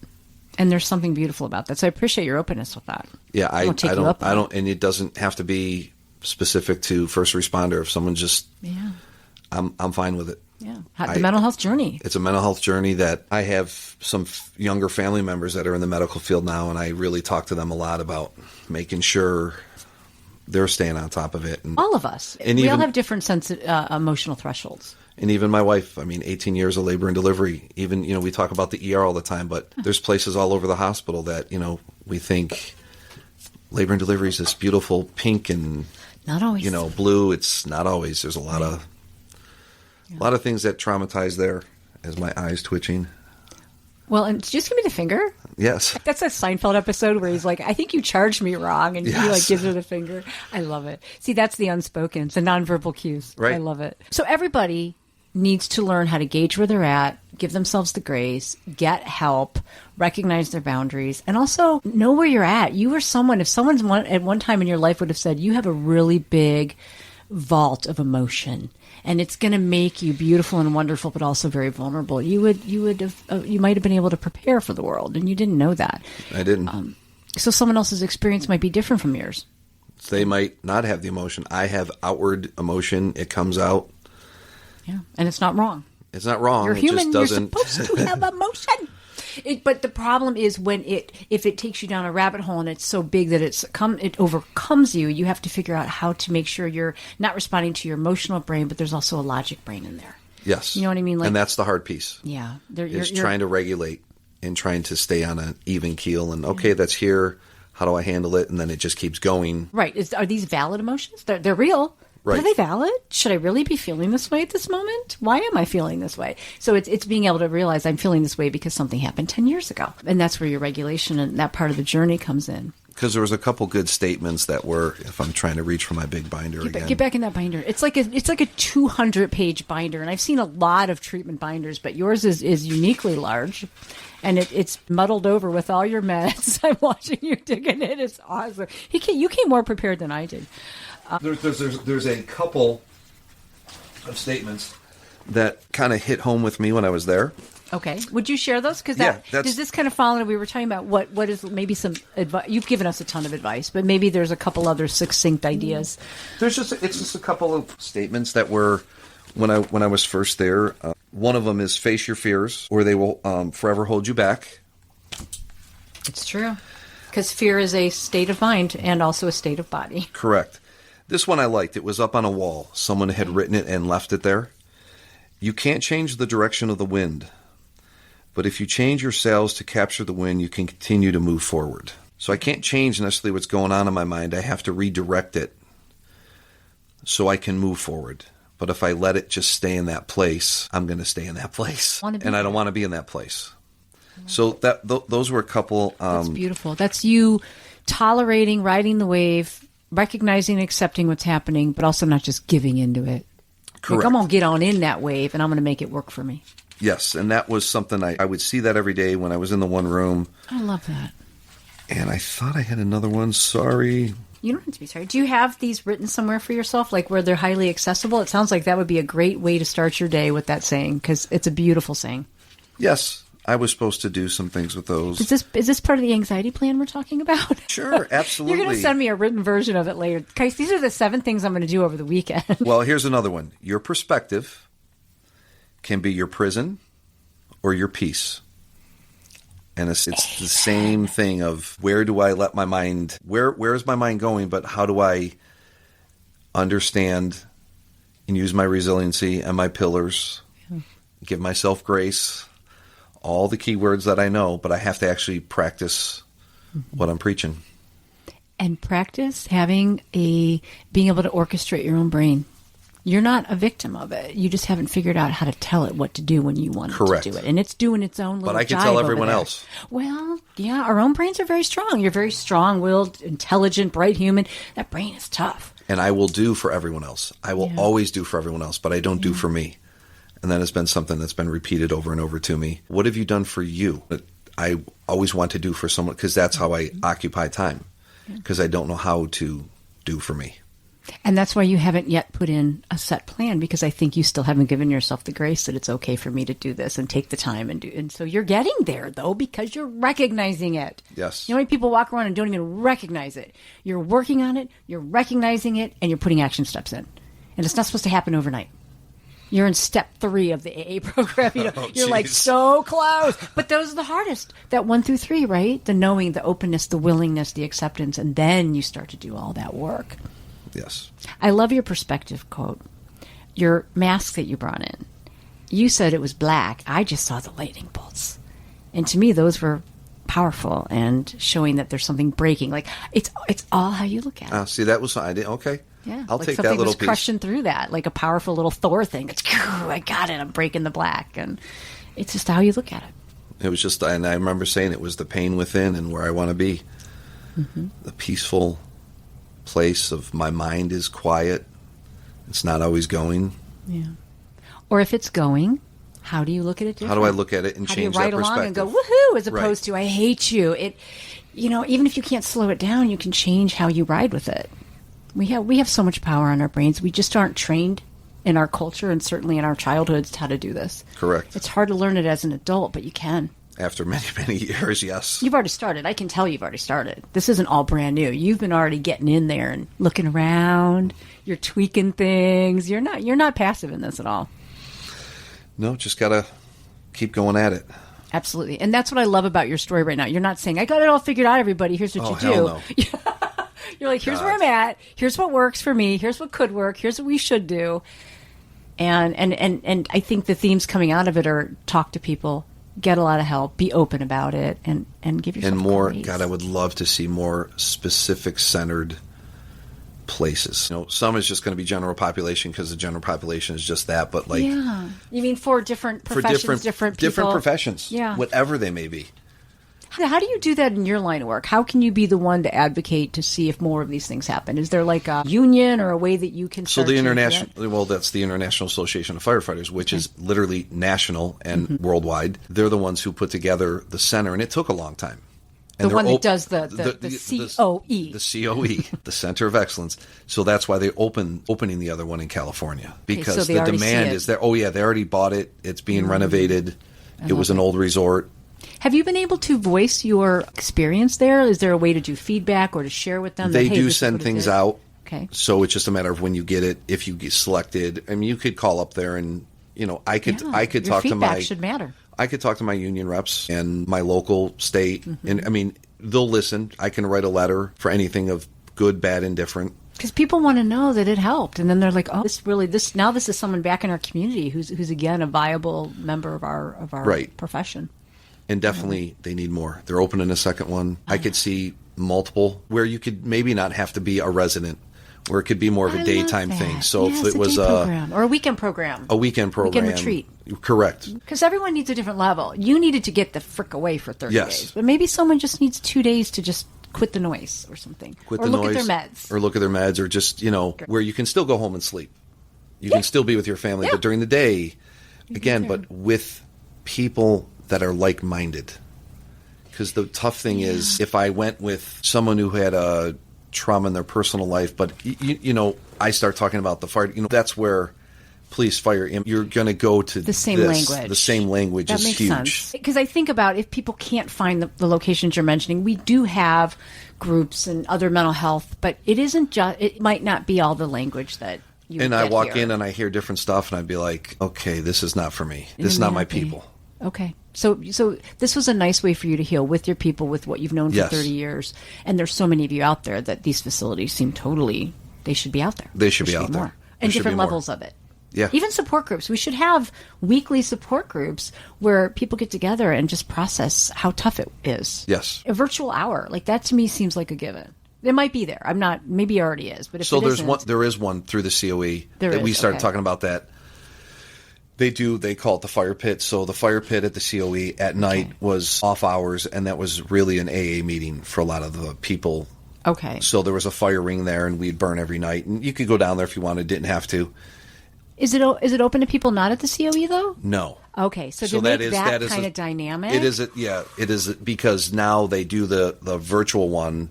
And there's something beautiful about that. So I appreciate your openness with that. Yeah, I take you up on don't, and it doesn't have to be specific to first responder. If someone just, Yeah. I'm fine with it. Yeah. The mental health journey. It's a mental health journey that I have some younger family members that are in the medical field now, and I really talk to them a lot about making sure they're staying on top of it. And All of us. And we all even- have different emotional thresholds. And even my wife, 18 years of labor and delivery. Even, we talk about the ER all the time, but there's places all over the hospital that, we think labor and delivery is this beautiful pink and, Not always. blue. It's not always. There's a lot of things that traumatize there, as my eyes twitching. Well, and just give me the finger. Yes. That's a Seinfeld episode where he's like, I think you charged me wrong. And he Yes. gives her the finger. I love it. See, that's the unspoken. It's the nonverbal cues. Right. I love it. So everybody needs to learn how to gauge where they're at, give themselves the grace, get help, recognize their boundaries, and also know where you're at. You are someone, if someone's at one time in your life would have said, you have a really big vault of emotion and it's going to make you beautiful and wonderful, but also very vulnerable. You might have been able to prepare for the world, and you didn't know that. I didn't. So someone else's experience might be different from yours. They might not have the emotion. I have outward emotion. It comes out. Yeah, and it's not wrong. It's not wrong. You're It human. just doesn't. You're supposed to have emotion. But the problem is if it takes you down a rabbit hole and it's so big that it overcomes you. You have to figure out how to make sure you're not responding to your emotional brain, but there's also a logic brain in there. Yes. You know what I mean? And that's the hard piece. Yeah, Is trying to regulate and trying to stay on an even keel. And okay, that's here. How do I handle it? And then it just keeps going. Right. Are these valid emotions? They're real. Right. Are they valid? Should I really be feeling this way at this moment? Why am I feeling this way? So it's being able to realize I'm feeling this way because something happened 10 years ago. And that's where your regulation and that part of the journey comes in. Because there was a couple good statements that were, if I'm trying to reach for my big binder again. Get back in that binder. It's like a 200-page binder, and I've seen a lot of treatment binders, but yours is uniquely large, and it's muddled over with all your meds. I'm watching you dig in it. It's awesome. You came more prepared than I did. There's a couple of statements that kind of hit home with me when I was there. Okay. Would you share those? Because does this kind of fall into, we were talking about what is maybe some advice. You've given us a ton of advice, but maybe there's a couple other succinct ideas. It's just a couple of statements that were when I was first there. One of them is face your fears or they will forever hold you back. It's true. Because fear is a state of mind and also a state of body. Correct. This one I liked. It was up on a wall. Someone had written it and left it there. You can't change the direction of the wind, but if you change your sails to capture the wind, you can continue to move forward. So I can't change necessarily what's going on in my mind. I have to redirect it so I can move forward. But if I let it just stay in that place, I'm going to stay in that place. And I don't want to be in that place. So those were a couple. That's beautiful. That's you tolerating, riding the wave, recognizing and accepting what's happening, but also not just giving into it. Correct. Like, I'm going to get on in that wave and I'm going to make it work for me. Yes, and that was something I would see that every day when I was in the one room. I love that. And I thought I had another one. Sorry. You don't have to be sorry. Do you have these written somewhere for yourself, like where they're highly accessible? It sounds like that would be a great way to start your day with that saying, because it's a beautiful saying. Yes, I was supposed to do some things with those. Is this part of the anxiety plan we're talking about? Sure, absolutely. You're going to send me a written version of it later. Guys, these are the 7 things I'm going to do over the weekend. Well, here's another one. Your perspective can be your prison or your peace. And it's the same thing of where do I let my mind, where is my mind going, but how do I understand and use my resiliency and my pillars, give myself grace, all the key words that I know, but I have to actually practice what I'm preaching. And practice being able to orchestrate your own brain. You're not a victim of it. You just haven't figured out how to tell it what to do when you want it to do it. And it's doing its own little But I can tell everyone else. Well, yeah, our own brains are very strong. You're very strong-willed, intelligent, bright human. That brain is tough. And I will do for everyone else. I will always do for everyone else, but I don't do for me. And that has been something that's been repeated over and over to me. What have you done for you? I always want to do for someone because that's how I occupy time, because I don't know how to do for me. And that's why you haven't yet put in a set plan, because I think you still haven't given yourself the grace that it's okay for me to do this and take the time and do. And so you're getting there, though, because you're recognizing it. Yes. You know how many people walk around and don't even recognize it? You're working on it, you're recognizing it, and you're putting action steps in. And it's not supposed to happen overnight. You're in step 3 of the AA program. You know, you're like so close. But those are the hardest. That 1 through 3, right? The knowing, the openness, the willingness, the acceptance, and then you start to do all that work. Yes. I love your perspective quote. Your mask that you brought in. You said it was black. I just saw the lightning bolts. And to me, those were powerful and showing that there's something breaking. Like, it's all how you look at it. See, that was, I did, okay. Yeah. I'll like take that something little was piece. crushing through that, like a powerful little Thor thing. It's, I got it. I'm breaking the black. And it's just how you look at it. It was just, and I remember saying it was the pain within and where I want to be. Mm-hmm. The peaceful place of my mind is quiet. It's not always going. Yeah. Or if it's going, how do you look at it differently? How do I look at it and change that perspective? How do you ride along and go, woohoo, as opposed to, I hate you. It, you know, even if you can't slow it down, you can change how you ride with it. We have so much power on our brains. We just aren't trained in our culture and certainly in our childhoods how to do this. Correct. It's hard to learn it as an adult, but you can. After many, many years, yes. You've already started. I can tell you've already started. This isn't all brand new. You've been already getting in there and looking around. You're tweaking things. You're not passive in this at all. No, just got to keep going at it. Absolutely. And that's what I love about your story right now. You're not saying, I got it all figured out, everybody. Here's what you do. Hell no. You're like, here's where I'm at. Here's what works for me. Here's what could work. Here's what we should do. And I think the themes coming out of it are talk to people, get a lot of help, be open about it, and give yourself and more grace. God, I would love to see more specific centered places. You know, some is just going to be general population because the general population is just that, but like, yeah, you mean for different professions, different people, different professions, yeah, whatever they may be. How do you do that in your line of work? How can you be the one to advocate to see if more of these things happen? Is there like a union or a way that you can start so the international, well, that's the International Association of Firefighters, which is literally national and worldwide. They're the ones who put together the center, and it took a long time. And the one that does the COE. The COE, the Center of Excellence. So that's why they're opening the other one in California. Because so the demand is there. Oh, yeah, they already bought it. It's being renovated. It was an old resort. Have you been able to voice your experience there? Is there a way to do feedback or to share with them? They do send things out. Okay. So it's just a matter of when you get it, if you get selected. I mean, you could call up there and, you know, I could talk to my... feedback should matter. I could talk to my union reps and my local state. And, I mean, they'll listen. I can write a letter for anything of good, bad, indifferent. Because people want to know that it helped, and then they're like, "Oh, this is someone back in our community who's again a viable member of our profession." And definitely, they need more. They're opening a second one. I could see multiple where you could maybe not have to be a resident, or it could be more of a daytime thing. So if it was program or a weekend program, weekend retreat. Correct. Because everyone needs a different level. You needed to get the frick away for 30 Yes. days, but maybe someone just needs 2 days to just quit the noise or something. Quit or the look noise, at their meds. Or look at their meds, or just, where you can still go home and sleep. You can still be with your family, but during the day, again, but with people that are like-minded. Because the tough thing is, if I went with someone who had a trauma in their personal life, but, I start talking about the fire, that's where police, fire, you're going to go to the same language. The same language that is makes huge. sense. Because I think about if people can't find the locations you're mentioning, we do have groups and other mental health, but it isn't just, it might not be all the language that you And would I get walk here. in and I hear different stuff and I'd be like, okay, this is not for me. This is not my people. Okay. So this was a nice way for you to heal with your people, with what you've known for Yes. 30 years. And there's so many of you out there that these facilities seem they should be out there. They should be out there. More. There And should different be more. levels of it. Yeah. Even support groups. We should have weekly support groups where people get together and just process how tough it is. Yes. A virtual hour. Like that to me seems like a given. It might be there. I'm not, maybe it already is. But if So it isn't, there is one through the COE that we started talking about that. They call it the fire pit. So the fire pit at the COE at night was off hours, and that was really an AA meeting for a lot of the people. Okay. So there was a fire ring there, and we'd burn every night. And you could go down there if you wanted, didn't have to. Is it open to people not at the COE though? No. Okay, so to that make is that a- kind of dynamic, It is, it is because now they do the virtual one,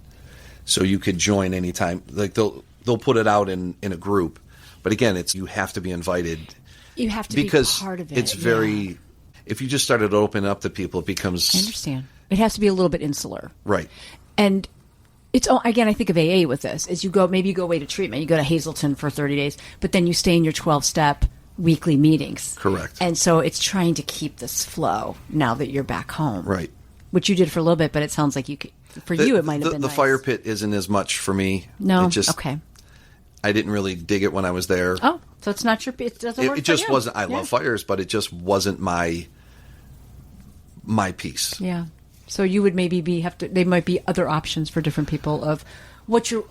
so you could join anytime. Like they'll put it out in a group, but again, you have to be invited. you have to Because be part of it. it's very. If you just started to open up to people, it becomes. I understand. It has to be a little bit insular, Right. and it's again. I think of AA with this: is you go away to treatment, you go to Hazleton for 30 days, but then you stay in your 12-step weekly meetings. Correct. And so it's trying to keep this flow now that you're back home, Right. Which you did for a little bit, but it sounds like you could. For you, it might have been the nice. fire pit isn't as much for me. No, It just, okay. I didn't really dig it when I was there. Oh, so it's not your. It doesn't work. It just for you. wasn't. I love fires, but it just wasn't my piece. Yeah. So you would maybe there might be other options for different people of what's your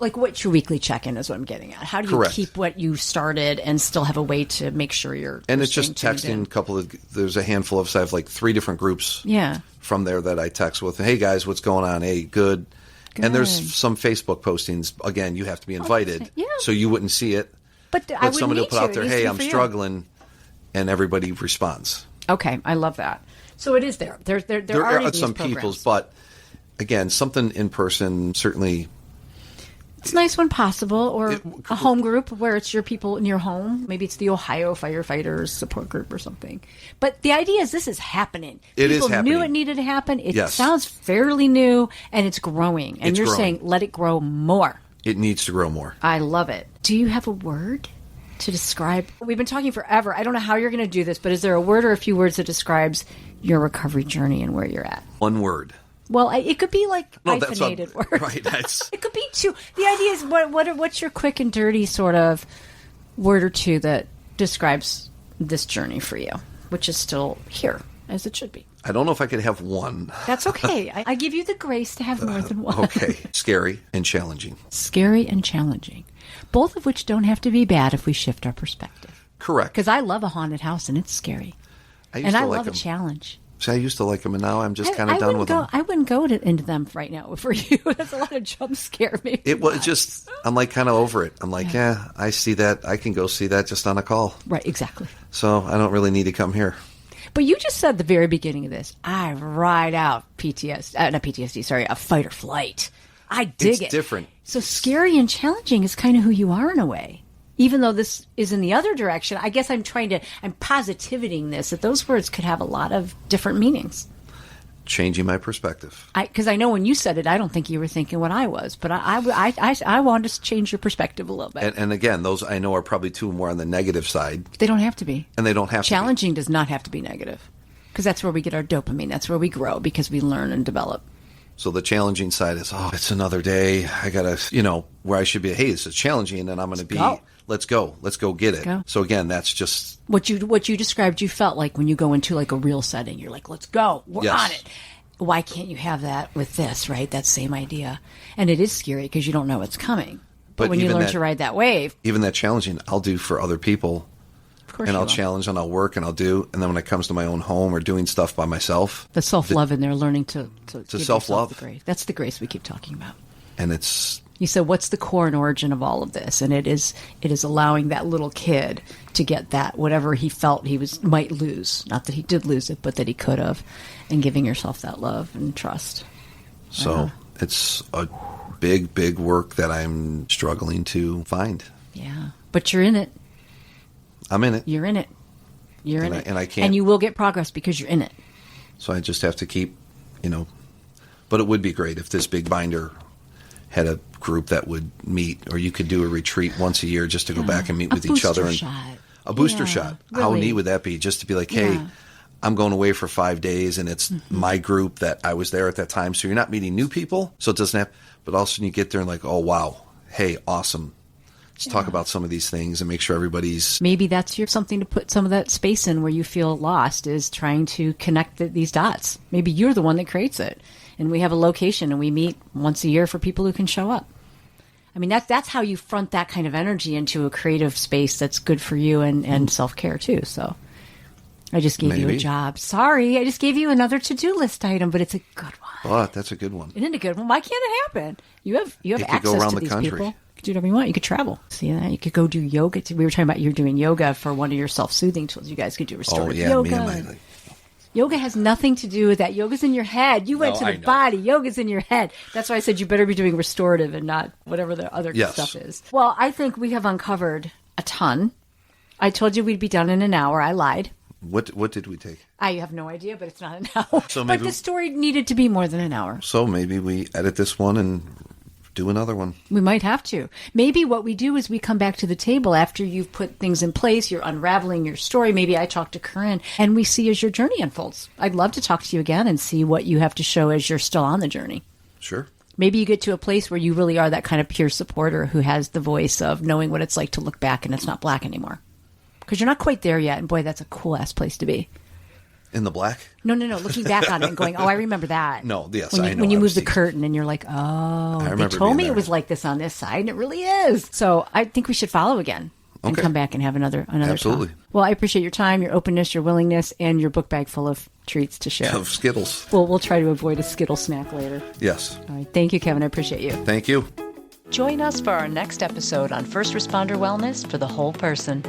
weekly check-in is what I'm getting at. How do you Correct. keep what you started and still have a way to make sure you're And you're it's just staying tuned texting there's a handful of, so I have like 3 different groups Yeah. from there that I text with. Hey guys, what's going on? Hey, good. And there's Good. some Facebook postings. Again, you have to be invited. Yeah. So you wouldn't see it. But I But would somebody will meet put you. out It there, needs to hey, be I'm for you. struggling. And everybody responds. Okay, I love that. So it is there. There There are are some people's, but again, something in person certainly. it's nice when possible, or a home group where it's your people in your home. Maybe it's the Ohio Firefighters support group or something. But the idea is this is happening. It is People knew happening. it needed to happen. It Yes. sounds fairly new, and it's growing. And It's you're growing. saying let it grow more. It needs to grow more. I love it. Do you have a word to describe? We've been talking forever. I don't know how you're going to do this, but is there a word or a few words that describes your recovery journey and where you're at? One word. Well, it could be like No, that's hyphenated what- words. right, that's- It could be two. The idea is what's your quick and dirty sort of word or two that describes this journey for you, which is still here as it should be. I don't know if I could have one. That's okay. I give you the grace to have more than one. Okay. Scary and challenging. Scary and challenging, both of which don't have to be bad if we shift our perspective. Correct. Because I love a haunted house and it's scary, I and I like love a them. challenge. See, I used to like them, and now I'm just kind I of done wouldn't with go, them. I wouldn't go into them right now for you. That's a lot of jump scare. Maybe It was not. just, I'm like kind of over it. I'm like, yeah, I see that. I can go see that just on a call. Right, exactly. So I don't really need to come here. But you just said at the very beginning of this, I ride out a fight or flight. I dig It's it. different. So scary and challenging is kind of who you are in a way. Even though this is in the other direction, I guess I'm positivating this, that those words could have a lot of different meanings. Changing my perspective. Because I know when you said it, I don't think you were thinking what I was, but I wanted to change your perspective a little bit. And again, those I know are probably 2 more on the negative side, They don't have to be. and they don't have Challenging does not have to be negative, because that's where we get our dopamine. That's where we grow, because we learn and develop. to be. So the challenging side is, oh, it's another day. I got to, where I should be, hey, this is challenging, and I'm going to be, go. let's go get it. Go. So again, that's just, What you described, you felt like when you go into like a real setting, you're like, let's go, we're Yes. on it. Why can't you have that with this, right? That same idea. And it is scary because you don't know what's coming. But when you even learn that- to ride that wave, Even that challenging, I'll do for other people. of course And you I'll will. challenge and I'll work and I'll do. And then when it comes to my own home or doing stuff by myself, The self-love in there, learning to give yourself self-love. the grace. That's the grace we keep talking about. and it's You said, what's the core and origin of all of this? And it is allowing that little kid to get that, whatever he felt he might lose. Not that he did lose it, but that he could have. And giving yourself that love and trust. so it's a big, big work that I'm struggling to find. Yeah. But you're in it. I'm in it. You're in it. You're in And it. and I can't. And you will get progress because you're in it. So I just have to keep, but it would be great if this big binder had a group that would meet, or you could do a retreat once a year just to go back and meet with each other. And a booster shot. How really. neat would that be? Just to be like, hey, Yeah. I'm going away for 5 days and it's my group that I was there at that time. So you're not meeting new people. So it doesn't have, but all of a sudden you get there and like, oh, wow. Hey, awesome. Let's talk about some of these things and make sure everybody's. Maybe that's something to put some of that space in where you feel lost, is trying to connect these dots. Maybe you're the one that creates it. And we have a location and we meet once a year for people who can show up. I mean, that's how you front that kind of energy into a creative space that's good for you and self-care too. So I just gave you a Maybe. job. Sorry, I just gave you another to-do list item, but it's a good one. Oh, that's a good one. Isn't it a good one? Why can't it happen? You have You could access go around to the these country. people. You could do whatever you want. You could travel. See that? You could go do yoga. We were talking about you're doing yoga for one of your self-soothing tools. You guys could do Oh, restorative yeah. yoga. Me and my. Yoga has nothing to do with that. Yoga's in your head. You went No, to I the know. body. Yoga's in your head. That's why I said you better be doing restorative and not whatever the other Yes. stuff is. Well, I think we have uncovered a ton. I told you we'd be done in an hour. I lied. What did we take? I have no idea, but it's not an hour. So but maybe- the story needed to be more than an hour. So maybe we edit this one and do another one. We might have to. Maybe what we do is we come back to the table after you've put things in place, you're unraveling your story. Maybe I talk to Corinne and we see as your journey unfolds. I'd love to talk to you again and see what you have to show as you're still on the journey. Sure. Maybe you get to a place where you really are that kind of peer supporter who has the voice of knowing what it's like to look back and it's not black anymore. Because you're not quite there yet. And boy, that's a cool ass place to be. In the black? No. Looking back on it and going, oh, I remember that. No, yes, when you, I know. When you I move was the thinking- curtain and you're like, oh, they remember told being me it there. was like this on this side, and it really is. So I think we should follow again and Okay. come back and have another Absolutely. talk. Well, I appreciate your time, your openness, your willingness, and your book bag full of treats to share. Of Skittles. We'll try to avoid a Skittle snack later. Yes. All right. Thank you, Kevin. I appreciate you. Thank you. Join us for our next episode on First Responder Wellness for the Whole Person.